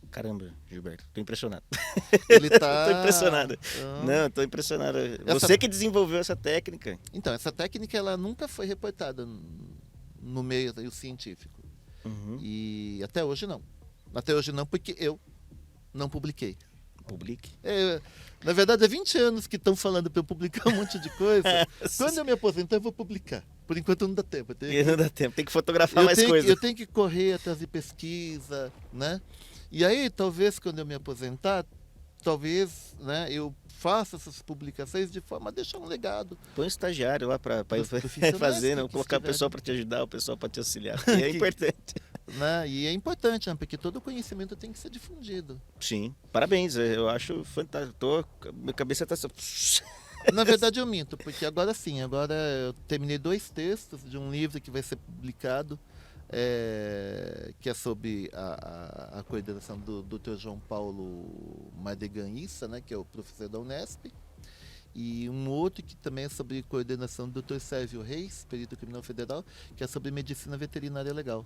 Caramba, Gilberto, tô impressionado. Ele tá... Tô impressionado. Não, tô impressionado. Você que desenvolveu essa técnica. Então, essa técnica ela nunca foi reportada no meio científico. Uhum. E até hoje não. Até hoje não, porque eu não publiquei. Publique. Na verdade, há 20 anos que estão falando para eu publicar um monte de coisa. Quando eu me aposentar, eu vou publicar. Por enquanto não dá tempo. Não dá tempo, tem que fotografar mais coisas. Eu tenho que correr atrás de pesquisa, né? E aí, talvez, quando eu me aposentar, talvez, né, eu faça essas publicações de forma a deixar um legado. Põe um estagiário lá para fazer, não colocar o pessoal para te ajudar, o pessoal para te auxiliar. E é importante. Né? E é importante, né? Porque todo conhecimento tem que ser difundido. Sim, parabéns, eu acho fantástico. Minha cabeça está... Na verdade eu minto, porque agora sim, agora eu terminei 2 textos de um livro que vai ser publicado, que é sobre a coordenação do Dr. João Paulo Mardegan Issa, né, que é o professor da Unesp, e um outro que também é sobre coordenação do Dr. Sérgio Reis, perito criminal federal, que é sobre medicina veterinária legal.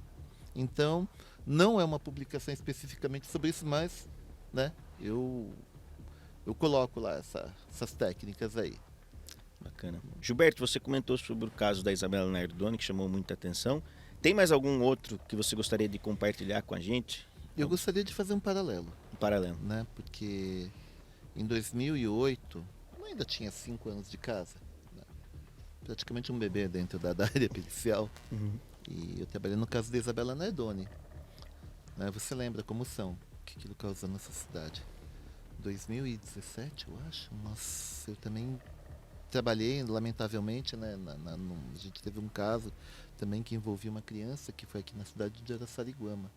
Então, não é uma publicação especificamente sobre isso, mas, né, eu coloco lá essas técnicas aí. Bacana. Gilberto, você comentou sobre o caso da Isabela Nardoni, que chamou muita atenção. Tem mais algum outro que você gostaria de compartilhar com a gente? Eu gostaria de fazer um paralelo. Um paralelo. Né, porque em 2008, eu ainda tinha 5 anos de casa, né, praticamente um bebê dentro da área policial. Uhum. E eu trabalhei no caso da Isabela Nardoni. Né, você lembra como são, o que aquilo causou nessa cidade. 2017, eu acho. Nossa, eu também trabalhei, lamentavelmente, né, a gente teve um caso também que envolvia uma criança que foi aqui na cidade de Araçariguama.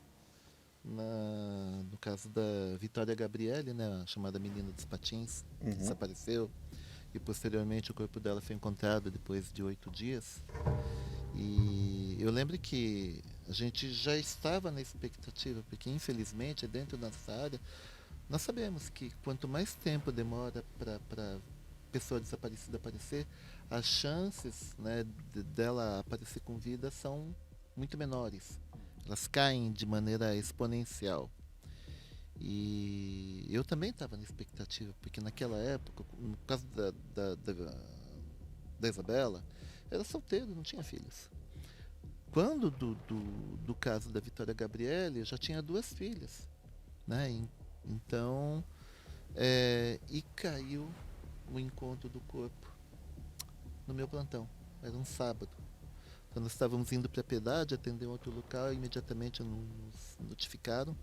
No caso da Vitória Gabriele, né, a chamada menina dos patins, que desapareceu. E posteriormente o corpo dela foi encontrado depois de 8 dias. E eu lembro que a gente já estava na expectativa, porque infelizmente dentro da nossa área, nós sabemos que quanto mais tempo demora para pessoa desaparecida aparecer, as chances, né, dela aparecer com vida são muito menores. Elas caem de maneira exponencial. E eu também estava na expectativa, porque naquela época, no caso da Isabela, era solteiro, não tinha filhos. Quando do caso da Vitória Gabriele, eu já tinha 2 filhas. Né? Então, e caiu o encontro do corpo no meu plantão. Era um sábado. Então nós estávamos indo para a Piedade, atender um outro local, e imediatamente nos notificaram.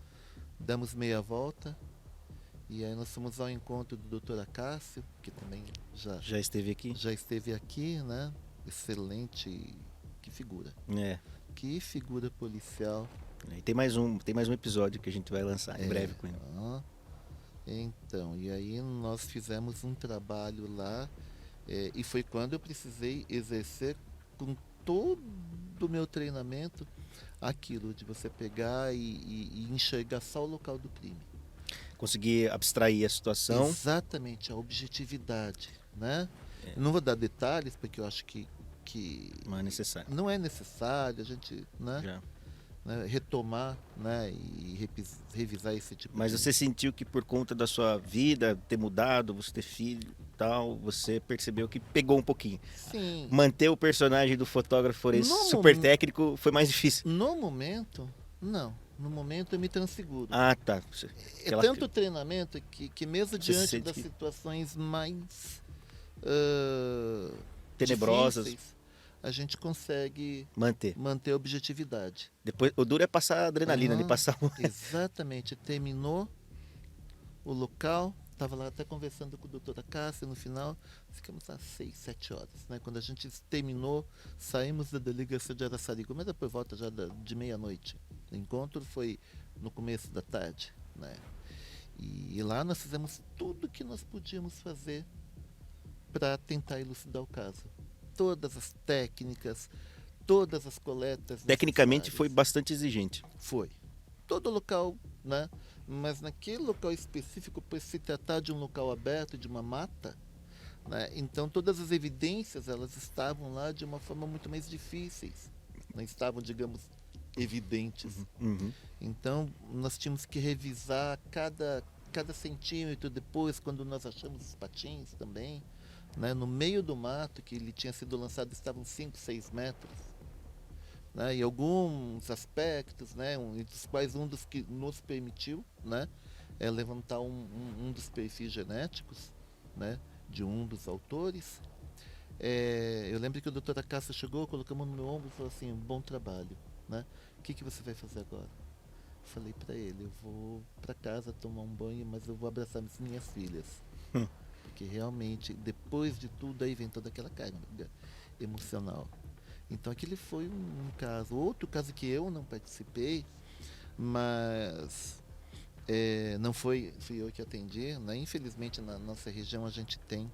Damos meia volta. E aí nós fomos ao encontro do Dr. Acácio, que também já esteve aqui. Já esteve aqui, né? Excelente, que figura. Que figura policial. E tem mais um episódio que a gente vai lançar em breve com ele. Então, e aí nós fizemos um trabalho lá, e foi quando eu precisei exercer com todo o meu treinamento aquilo de você pegar e enxergar só o local do crime. Conseguir abstrair a situação. Exatamente, a objetividade, né? Não vou dar detalhes, porque eu acho que não é necessário. Não é necessário a gente, né, retomar, né, e revisar esse tipo. Mas você sentiu que por conta da sua vida ter mudado, você ter filho e tal, você percebeu que pegou um pouquinho. Sim. Manter o personagem do fotógrafo forense super técnico foi mais difícil? No momento, não. No momento eu me transfiguro. Ah, tá. É tanto treinamento que mesmo diante das situações mais tenebrosas, difíceis, a gente consegue manter a objetividade. Depois, o duro é passar a adrenalina, de passar Exatamente. Terminou o local, estava lá até conversando com a doutora Cássia no final, ficamos às 6, 7 horas. Né? Quando a gente terminou, saímos da delegacia de Araçarica, mas por volta já de meia-noite. O encontro foi no começo da tarde. Né? E lá nós fizemos tudo que nós podíamos fazer para tentar elucidar o caso. Todas as técnicas, todas as coletas. Tecnicamente foi bastante exigente. Foi. Todo local, né? Mas naquele local específico, por se tratar de um local aberto, de uma mata, né? Então todas as evidências elas estavam lá de uma forma muito mais difíceis. Não estavam, digamos, evidentes. Uhum. Então nós tínhamos que revisar cada centímetro depois, quando nós achamos os patins também. Né? No meio do mato que ele tinha sido lançado estavam 5, 6 metros. Né? E alguns aspectos, né? Dos quais um dos que nos permitiu, né? É levantar um dos perfis genéticos, né? De um dos autores. Eu lembro que a doutora Cássia chegou, colocou a mão no meu ombro e falou assim, bom trabalho. Né? O que você vai fazer agora? Falei para ele, eu vou para casa tomar um banho, mas eu vou abraçar minhas filhas. Porque realmente, depois de tudo, aí vem toda aquela carga emocional. Então aquele foi um caso. Outro caso que eu não participei, mas não fui eu que atendi. Né? Infelizmente na nossa região a gente tem.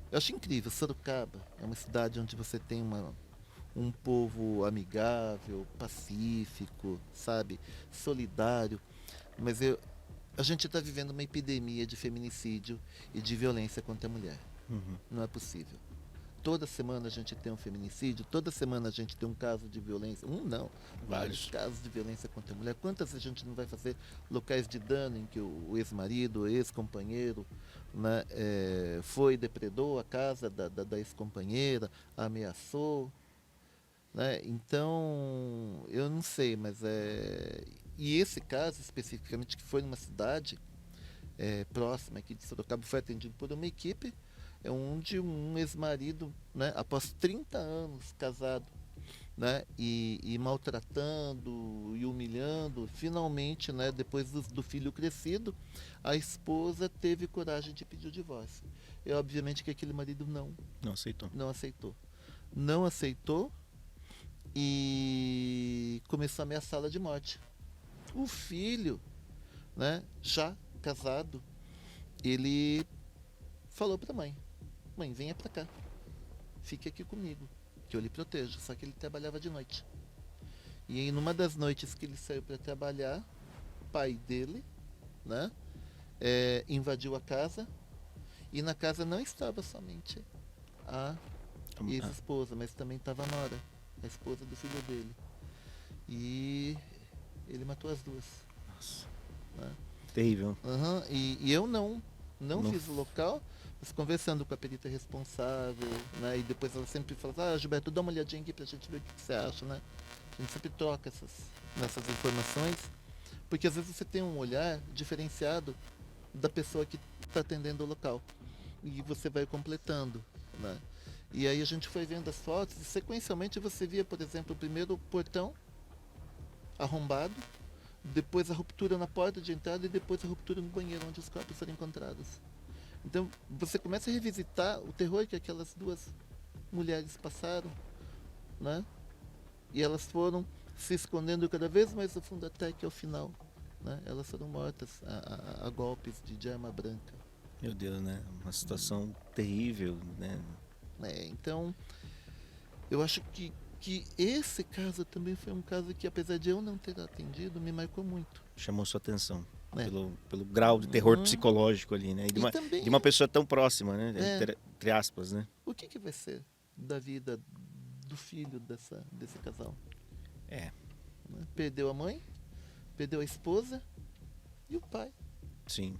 Eu acho incrível, Sorocaba é uma cidade onde você tem um povo amigável, pacífico, sabe, solidário. Mas a gente está vivendo uma epidemia de feminicídio e de violência contra a mulher. Uhum. Não é possível. Toda semana a gente tem um feminicídio, toda semana a gente tem um caso de violência. Vários casos de violência contra a mulher. Quantas a gente não vai fazer locais de dano em que o ex-marido, o ex-companheiro, né, depredou a casa da ex-companheira, ameaçou. Né? Então, eu não sei, mas E esse caso especificamente, que foi numa cidade próxima aqui de Sorocaba, foi atendido por uma equipe, onde um ex-marido, né, após 30 anos casado, né, e maltratando e humilhando, finalmente, né, depois do filho crescido, a esposa teve coragem de pedir o divórcio. E obviamente que aquele marido não aceitou e começou a ameaçá-la de morte. O filho, né, já casado, ele falou para a mãe, venha para cá, fique aqui comigo, que eu lhe protejo. Só que ele trabalhava de noite. E em uma das noites que ele saiu para trabalhar, o pai dele, né, invadiu a casa, e na casa não estava somente a ex-esposa, mas também estava a nora, a esposa do filho dele. E ele matou as duas. Nossa. Né? Terrível. E eu não fiz o local, mas conversando com a perita responsável, né? E depois ela sempre fala, Gilberto, dá uma olhadinha aqui pra gente ver o que você acha, né? A gente sempre troca essas informações, porque às vezes você tem um olhar diferenciado da pessoa que está atendendo o local. E você vai completando, né? E aí a gente foi vendo as fotos e sequencialmente você via, por exemplo, primeiro o portão arrombado, depois a ruptura na porta de entrada e depois a ruptura no banheiro onde os corpos foram encontrados. Então você começa a revisitar o terror que aquelas duas mulheres passaram, né? E elas foram se escondendo cada vez mais no fundo até que ao final, né, elas foram mortas a golpes de arma branca. Meu Deus, né? Uma situação terrível, né? Então, eu acho que esse caso também foi um caso que, apesar de eu não ter atendido, me marcou muito. Chamou sua atenção. Pelo grau de terror psicológico ali, né? E de uma pessoa tão próxima, né? Entre aspas, né? O que vai ser da vida do filho desse casal? Perdeu a mãe, perdeu a esposa e o pai. Sim.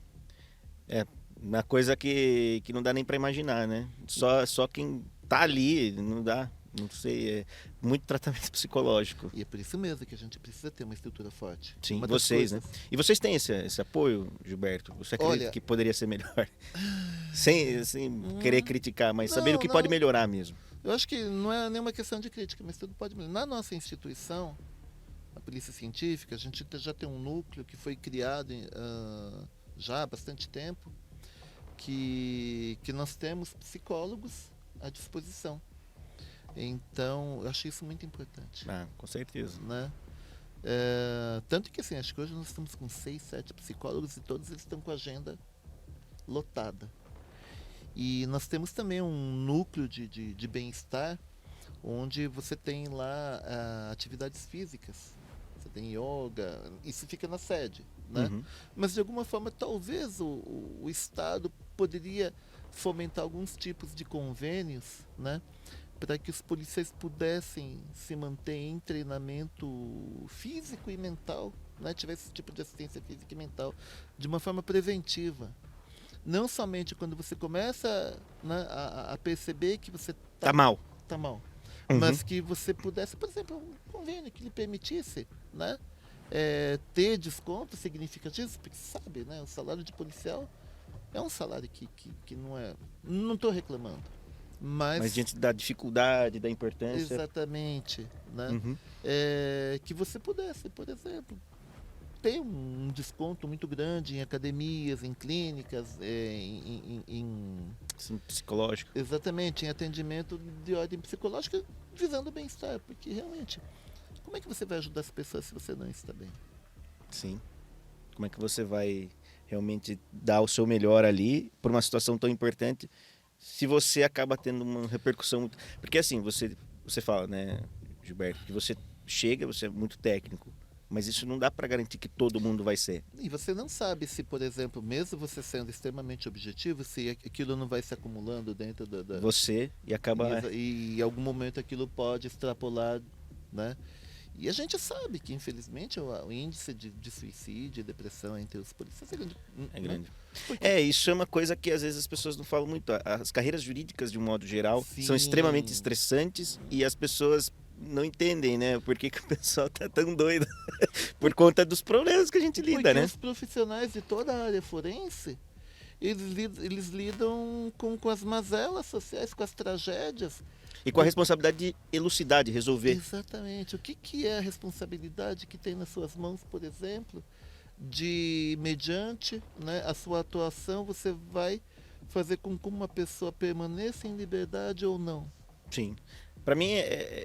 Uma coisa que não dá nem para imaginar, né? Só quem tá ali, não dá. Não sei, é muito tratamento psicológico. E é por isso mesmo que a gente precisa ter uma estrutura forte. Sim, vocês, né? E vocês têm esse apoio, Gilberto? Você acredita que poderia ser melhor? Sem querer criticar, mas saber o que pode melhorar mesmo. Eu acho que não é nenhuma questão de crítica, mas tudo pode melhorar. Na nossa instituição, a Polícia Científica, a gente já tem um núcleo que foi criado já há bastante tempo, que nós temos psicólogos à disposição. Então, eu acho isso muito importante. Com certeza. Né? Tanto que assim, acho que hoje nós estamos com 6, 7 psicólogos e todos eles estão com a agenda lotada. E nós temos também um núcleo de bem-estar, onde você tem lá atividades físicas. Você tem yoga, isso fica na sede. Né? Uhum. Mas de alguma forma, talvez o Estado poderia fomentar alguns tipos de convênios, né? Para que os policiais pudessem se manter em treinamento físico e mental, né? Tivesse esse tipo de assistência física e mental de uma forma preventiva. Não somente quando você começa, né, a perceber que você Tá mal. Tá mal. Uhum. Mas que você pudesse, por exemplo, um convênio que lhe permitisse, né, ter desconto significativos, porque sabe, né, o salário de policial é um salário que não é... Não estou reclamando. Mas diante da dificuldade, da importância. Exatamente. Né? Uhum. Que você pudesse, por exemplo, ter um desconto muito grande em academias, em clínicas, Sim, psicológico. Exatamente, em atendimento de ordem psicológica, visando o bem-estar. Porque realmente, como é que você vai ajudar as pessoas se você não está bem? Sim. Como é que você vai realmente dar o seu melhor ali por uma situação tão importante, se você acaba tendo uma repercussão muito... Porque assim, você fala, né, Gilberto, que você chega, você é muito técnico, mas isso não dá para garantir que todo mundo vai ser. E você não sabe se, por exemplo, mesmo você sendo extremamente objetivo, se aquilo não vai se acumulando dentro da... Você, e acaba... E em algum momento aquilo pode extrapolar, né? E a gente sabe que, infelizmente, o índice de suicídio e depressão entre os policiais é grande. É grande. Porque... Isso é uma coisa que às vezes as pessoas não falam muito. As carreiras jurídicas, de um modo geral, Sim. são extremamente estressantes e as pessoas não entendem, né? Por que o pessoal tá tão doido? Por conta dos problemas que a gente lida, Porque né? os profissionais de toda a área forense, eles lidam com as mazelas sociais, com as tragédias. E com a responsabilidade de elucidar, de resolver. Exatamente. O que é a responsabilidade que tem nas suas mãos, por exemplo, de, mediante, né, a sua atuação, você vai fazer com que uma pessoa permaneça em liberdade ou não? Sim. Para mim,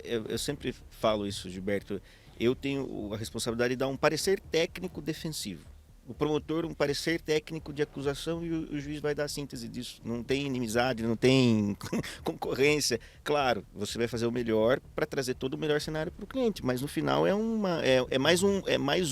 eu sempre falo isso, Gilberto, eu tenho a responsabilidade de dar um parecer técnico defensivo. O promotor, um parecer técnico de acusação, e o juiz vai dar a síntese disso. Não tem inimizade, não tem concorrência. Claro, você vai fazer o melhor para trazer todo o melhor cenário para o cliente, mas no final é mais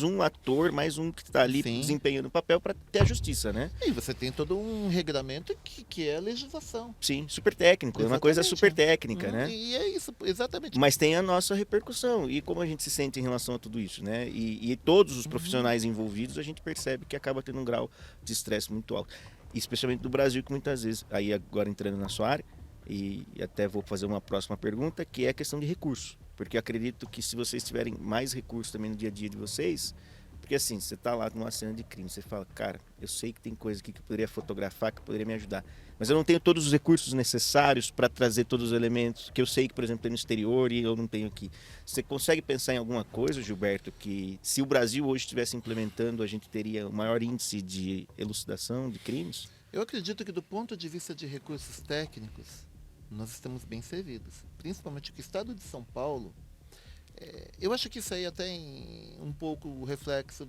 um ator, mais um que está ali Sim. desempenhando o papel para ter a justiça, né? E você tem todo um regramento que é a legislação. Sim, super técnico, é uma coisa super técnica, né? E é isso, exatamente. Mas tem a nossa repercussão, e como a gente se sente em relação a tudo isso, né? E todos os profissionais envolvidos, a gente percebe que acaba tendo um grau de estresse muito alto. Especialmente do Brasil, que muitas vezes, aí agora entrando na sua área, e até vou fazer uma próxima pergunta, que é a questão de recursos. Porque acredito que se vocês tiverem mais recursos também no dia a dia de vocês, porque assim, você está lá numa cena de crime, você fala, cara, eu sei que tem coisa aqui que eu poderia fotografar, que poderia me ajudar, mas eu não tenho todos os recursos necessários para trazer todos os elementos que eu sei que, por exemplo, tem no exterior e eu não tenho aqui. Você consegue pensar em alguma coisa, Gilberto, que se o Brasil hoje estivesse implementando, a gente teria o maior índice de elucidação de crimes? Eu acredito que do ponto de vista de recursos técnicos, nós estamos bem servidos. Principalmente que o estado de São Paulo, eu acho que isso aí até é um pouco o reflexo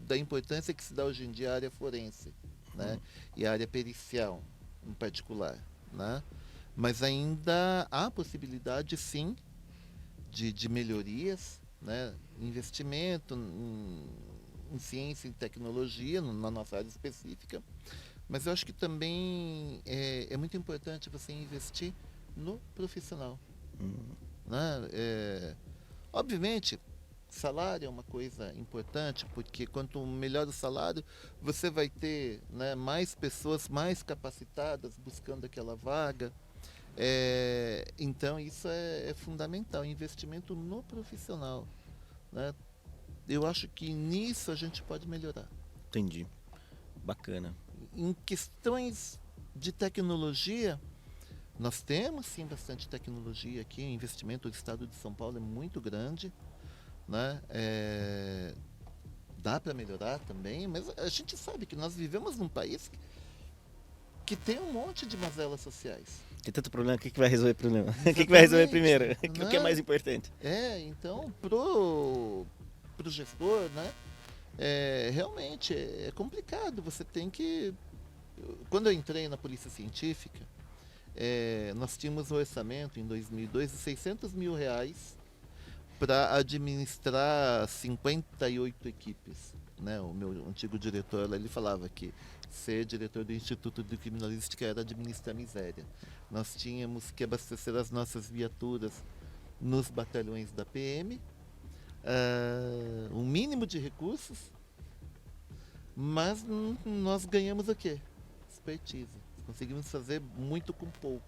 da importância que se dá hoje em dia à área forense, né? E à área pericial, em particular, né? Mas ainda há possibilidade, sim, de melhorias, né? Investimento em ciência e tecnologia, na nossa área específica. Mas eu acho que também é muito importante você investir no profissional. Né? Obviamente, salário é uma coisa importante, porque quanto melhor o salário, você vai ter, né, mais pessoas mais capacitadas buscando aquela vaga. Então, isso é fundamental, investimento no profissional. Né? Eu acho que nisso a gente pode melhorar. Entendi. Bacana. Em questões de tecnologia, Nós temos sim bastante tecnologia aqui, o investimento do estado de São Paulo é muito grande, né? Dá para melhorar também, mas a gente sabe que nós vivemos num país que tem um monte de mazelas sociais. Tem tanto problema, o que vai resolver o problema? O que vai resolver primeiro? Né? O que é mais importante? Então, pro gestor, né? Realmente é complicado. Você tem que. Quando eu entrei na Polícia Científica, nós tínhamos um orçamento em 2002 de R$600 mil para administrar 58 equipes. Né? O meu antigo diretor ele falava que ser diretor do Instituto de Criminalística era administrar miséria. Nós tínhamos que abastecer as nossas viaturas nos batalhões da PM, um mínimo de recursos, mas nós ganhamos o quê? Expertise. Conseguimos fazer muito com pouco.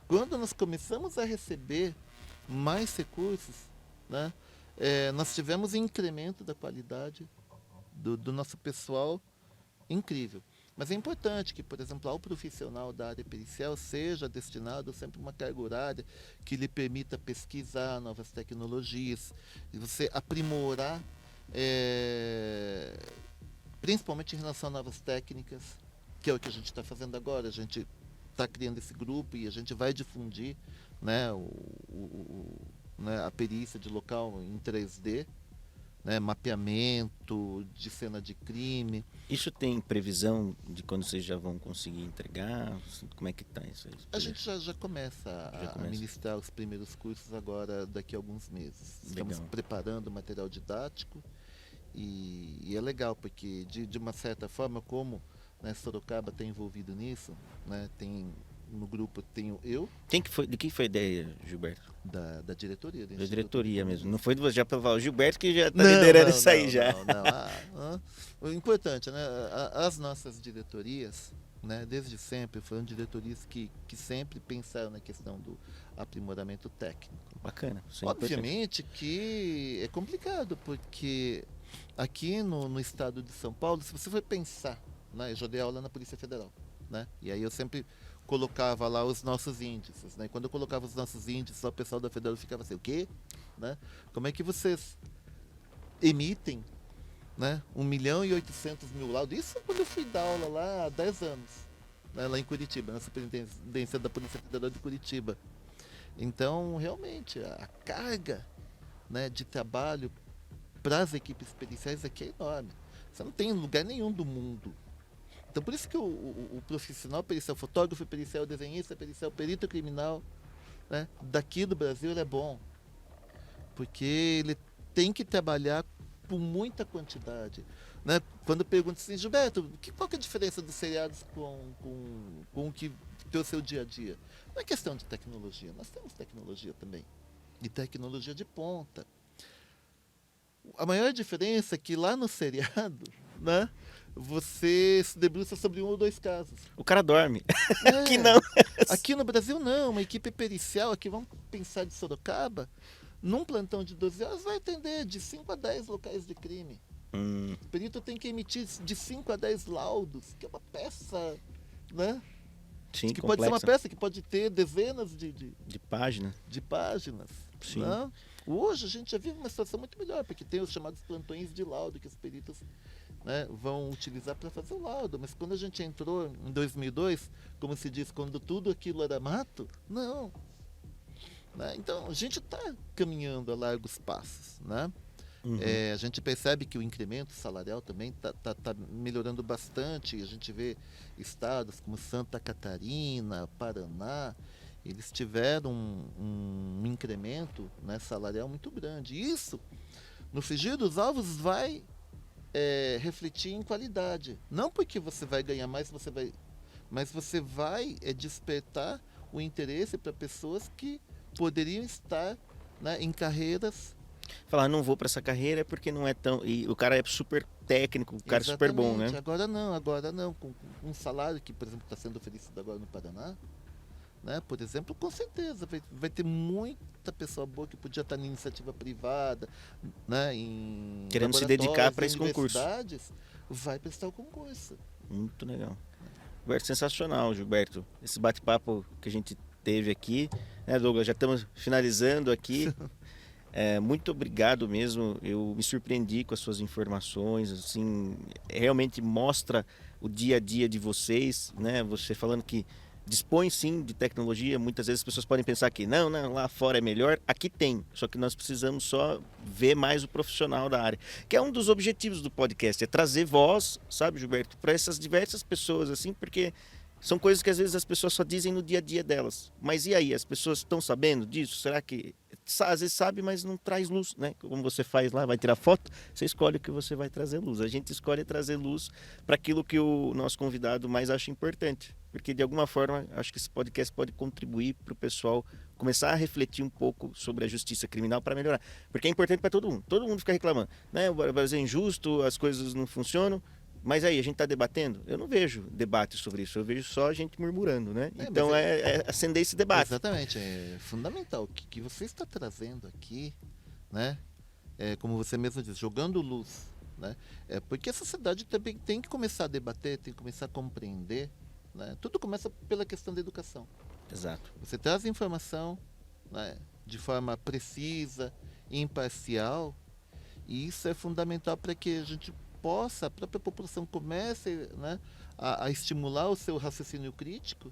Quando nós começamos a receber mais recursos, né, nós tivemos um incremento da qualidade do nosso pessoal incrível. Mas é importante que, por exemplo, ao profissional da área pericial seja destinado sempre uma carga horária que lhe permita pesquisar novas tecnologias e você aprimorar, principalmente em relação a novas técnicas, que é o que a gente está fazendo agora. A gente está criando esse grupo e a gente vai difundir, né, a perícia de local em 3D, né, mapeamento de cena de crime. Isso tem previsão de quando vocês já vão conseguir entregar? Como é que está isso aí? A gente já começa a ministrar os primeiros cursos agora, daqui a alguns meses. Estamos preparando material didático e é legal, porque de uma certa forma, como, né, Sorocaba está envolvido nisso, né, no grupo tenho eu. De quem foi a ideia, Gilberto? Da diretoria. Da diretoria mesmo. Não foi já para o Gilberto que já está liderando isso aí já. Não. O importante, né? As nossas diretorias, né, desde sempre, foram diretorias que sempre pensaram na questão do aprimoramento técnico. Bacana. Obviamente que é complicado, porque aqui no estado de São Paulo, se você for pensar, né, eu já dei aula na Polícia Federal, né? E aí eu sempre colocava lá os nossos índices, né? E quando eu colocava os nossos índices, o pessoal da Federal ficava assim, o quê? Né? Como é que vocês emitem, né, 1.800.000 laudos? Isso quando eu fui dar aula lá há 10 anos, né, lá em Curitiba, na Superintendência da Polícia Federal de Curitiba. Então, realmente, a carga, né, de trabalho para as equipes periciais aqui é enorme. Você não tem em lugar nenhum do mundo. Então, por isso que o profissional pericial, fotógrafo pericial, desenhista pericial, perito criminal, né, daqui do Brasil, ele é bom. Porque ele tem que trabalhar com muita quantidade. Né? Quando pergunto assim, Gilberto, qual que é a diferença dos seriados com o que tem o seu dia a dia? Não é questão de tecnologia, nós temos tecnologia também. E tecnologia de ponta. A maior diferença é que lá no seriado, né, você se debruça sobre 1 ou 2 casos. O cara dorme. Aqui não. Aqui no Brasil não. Uma equipe pericial, aqui vamos pensar de Sorocaba, num plantão de 12 horas vai atender de 5 a 10 locais de crime. O perito tem que emitir de 5 a 10 laudos, que é uma peça, né? Sim, que complexa. Pode ser uma peça que pode ter dezenas de páginas. De páginas. Sim. Né? Hoje a gente já vive uma situação muito melhor, porque tem os chamados plantões de laudo que os peritos, né, vão utilizar para fazer o laudo. Mas quando a gente entrou em 2002, como se diz, quando tudo aquilo era mato, não. Né? Então a gente está caminhando a largos passos. Né? Uhum. A gente percebe que o incremento salarial também está melhorando bastante. A gente vê estados como Santa Catarina, Paraná, eles tiveram um incremento, né, salarial muito grande. Isso, no frigir dos ovos, vai refletir em qualidade. Não porque você vai ganhar mais, mas você vai despertar o interesse para pessoas que poderiam estar, né, em carreiras. Falar, não vou para essa carreira porque não é tão... E o cara é super técnico, o cara é super bom, né? Agora não. Com um salário que, por exemplo, está sendo oferecido agora no Paraná, né, por exemplo, com certeza vai ter muita pessoa boa que podia estar na iniciativa privada, né, querendo se dedicar para esse concurso. Vai prestar o concurso. Muito legal. Gilberto, sensacional, Gilberto. Esse bate-papo que a gente teve aqui. Né, Douglas, já estamos finalizando aqui. Muito obrigado mesmo, eu me surpreendi com as suas informações, assim, realmente mostra o dia a dia de vocês, né? Você falando que dispõe sim de tecnologia, muitas vezes as pessoas podem pensar que não, lá fora é melhor, aqui tem, só que nós precisamos só ver mais o profissional da área, que é um dos objetivos do podcast, é trazer voz, sabe, Gilberto, para essas diversas pessoas, assim, porque são coisas que às vezes as pessoas só dizem no dia a dia delas. Mas e aí? As pessoas estão sabendo disso? Será que... Às vezes sabe, mas não traz luz, né? Como você faz lá, vai tirar foto, você escolhe o que você vai trazer luz. A gente escolhe trazer luz para aquilo que o nosso convidado mais acha importante. Porque, de alguma forma, acho que esse podcast pode contribuir para o pessoal começar a refletir um pouco sobre a justiça criminal para melhorar. Porque é importante para todo mundo. Todo mundo fica reclamando. Né? O Brasil é injusto, as coisas não funcionam. Mas aí, a gente está debatendo? Eu não vejo debate sobre isso, eu vejo só a gente murmurando, né? Então é acender esse debate. Exatamente, é fundamental. O que você está trazendo aqui, né? Como você mesmo diz, jogando luz, né? Porque a sociedade também tem que começar a debater, tem que começar a compreender, né? Tudo começa pela questão da educação. Exato. Você traz informação, né, de forma precisa, imparcial, e isso é fundamental para que a gente a própria população comece, né, a estimular o seu raciocínio crítico.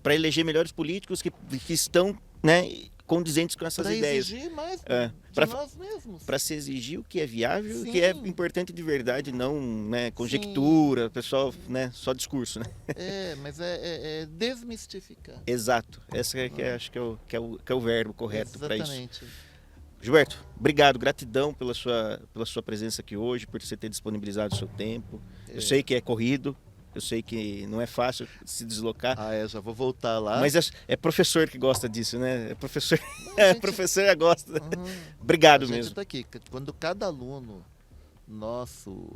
Para eleger melhores políticos que estão, né, condizentes com essas ideias. Para exigir mais de nós mesmos. Para se exigir o que é viável, Sim. o que é importante de verdade, não, né, conjectura, pessoal, né, só discurso. Né? Mas é desmistificar. Exato. Essa acho que é o verbo correto para isso. Exatamente. Gilberto, obrigado, gratidão pela sua presença aqui hoje, por você ter disponibilizado o seu tempo. Eu sei que é corrido, eu sei que não é fácil se deslocar. Já vou voltar lá. Mas é professor que gosta disso, né? Professor gosta. Obrigado a gente mesmo. Tá aqui. Quando cada aluno nosso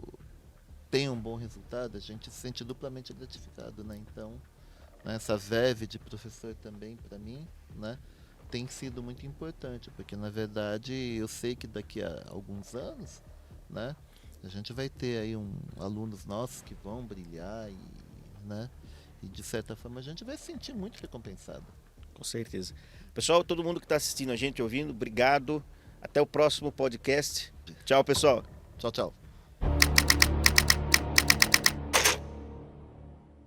tem um bom resultado, a gente se sente duplamente gratificado, né? Então, essa verve de professor também, para mim, né, tem sido muito importante, porque na verdade eu sei que daqui a alguns anos, né, a gente vai ter aí alunos nossos que vão brilhar né, e de certa forma a gente vai se sentir muito recompensado. Com certeza. Pessoal, todo mundo que está assistindo a gente, ouvindo, obrigado. Até o próximo podcast. Tchau, pessoal. Tchau, tchau.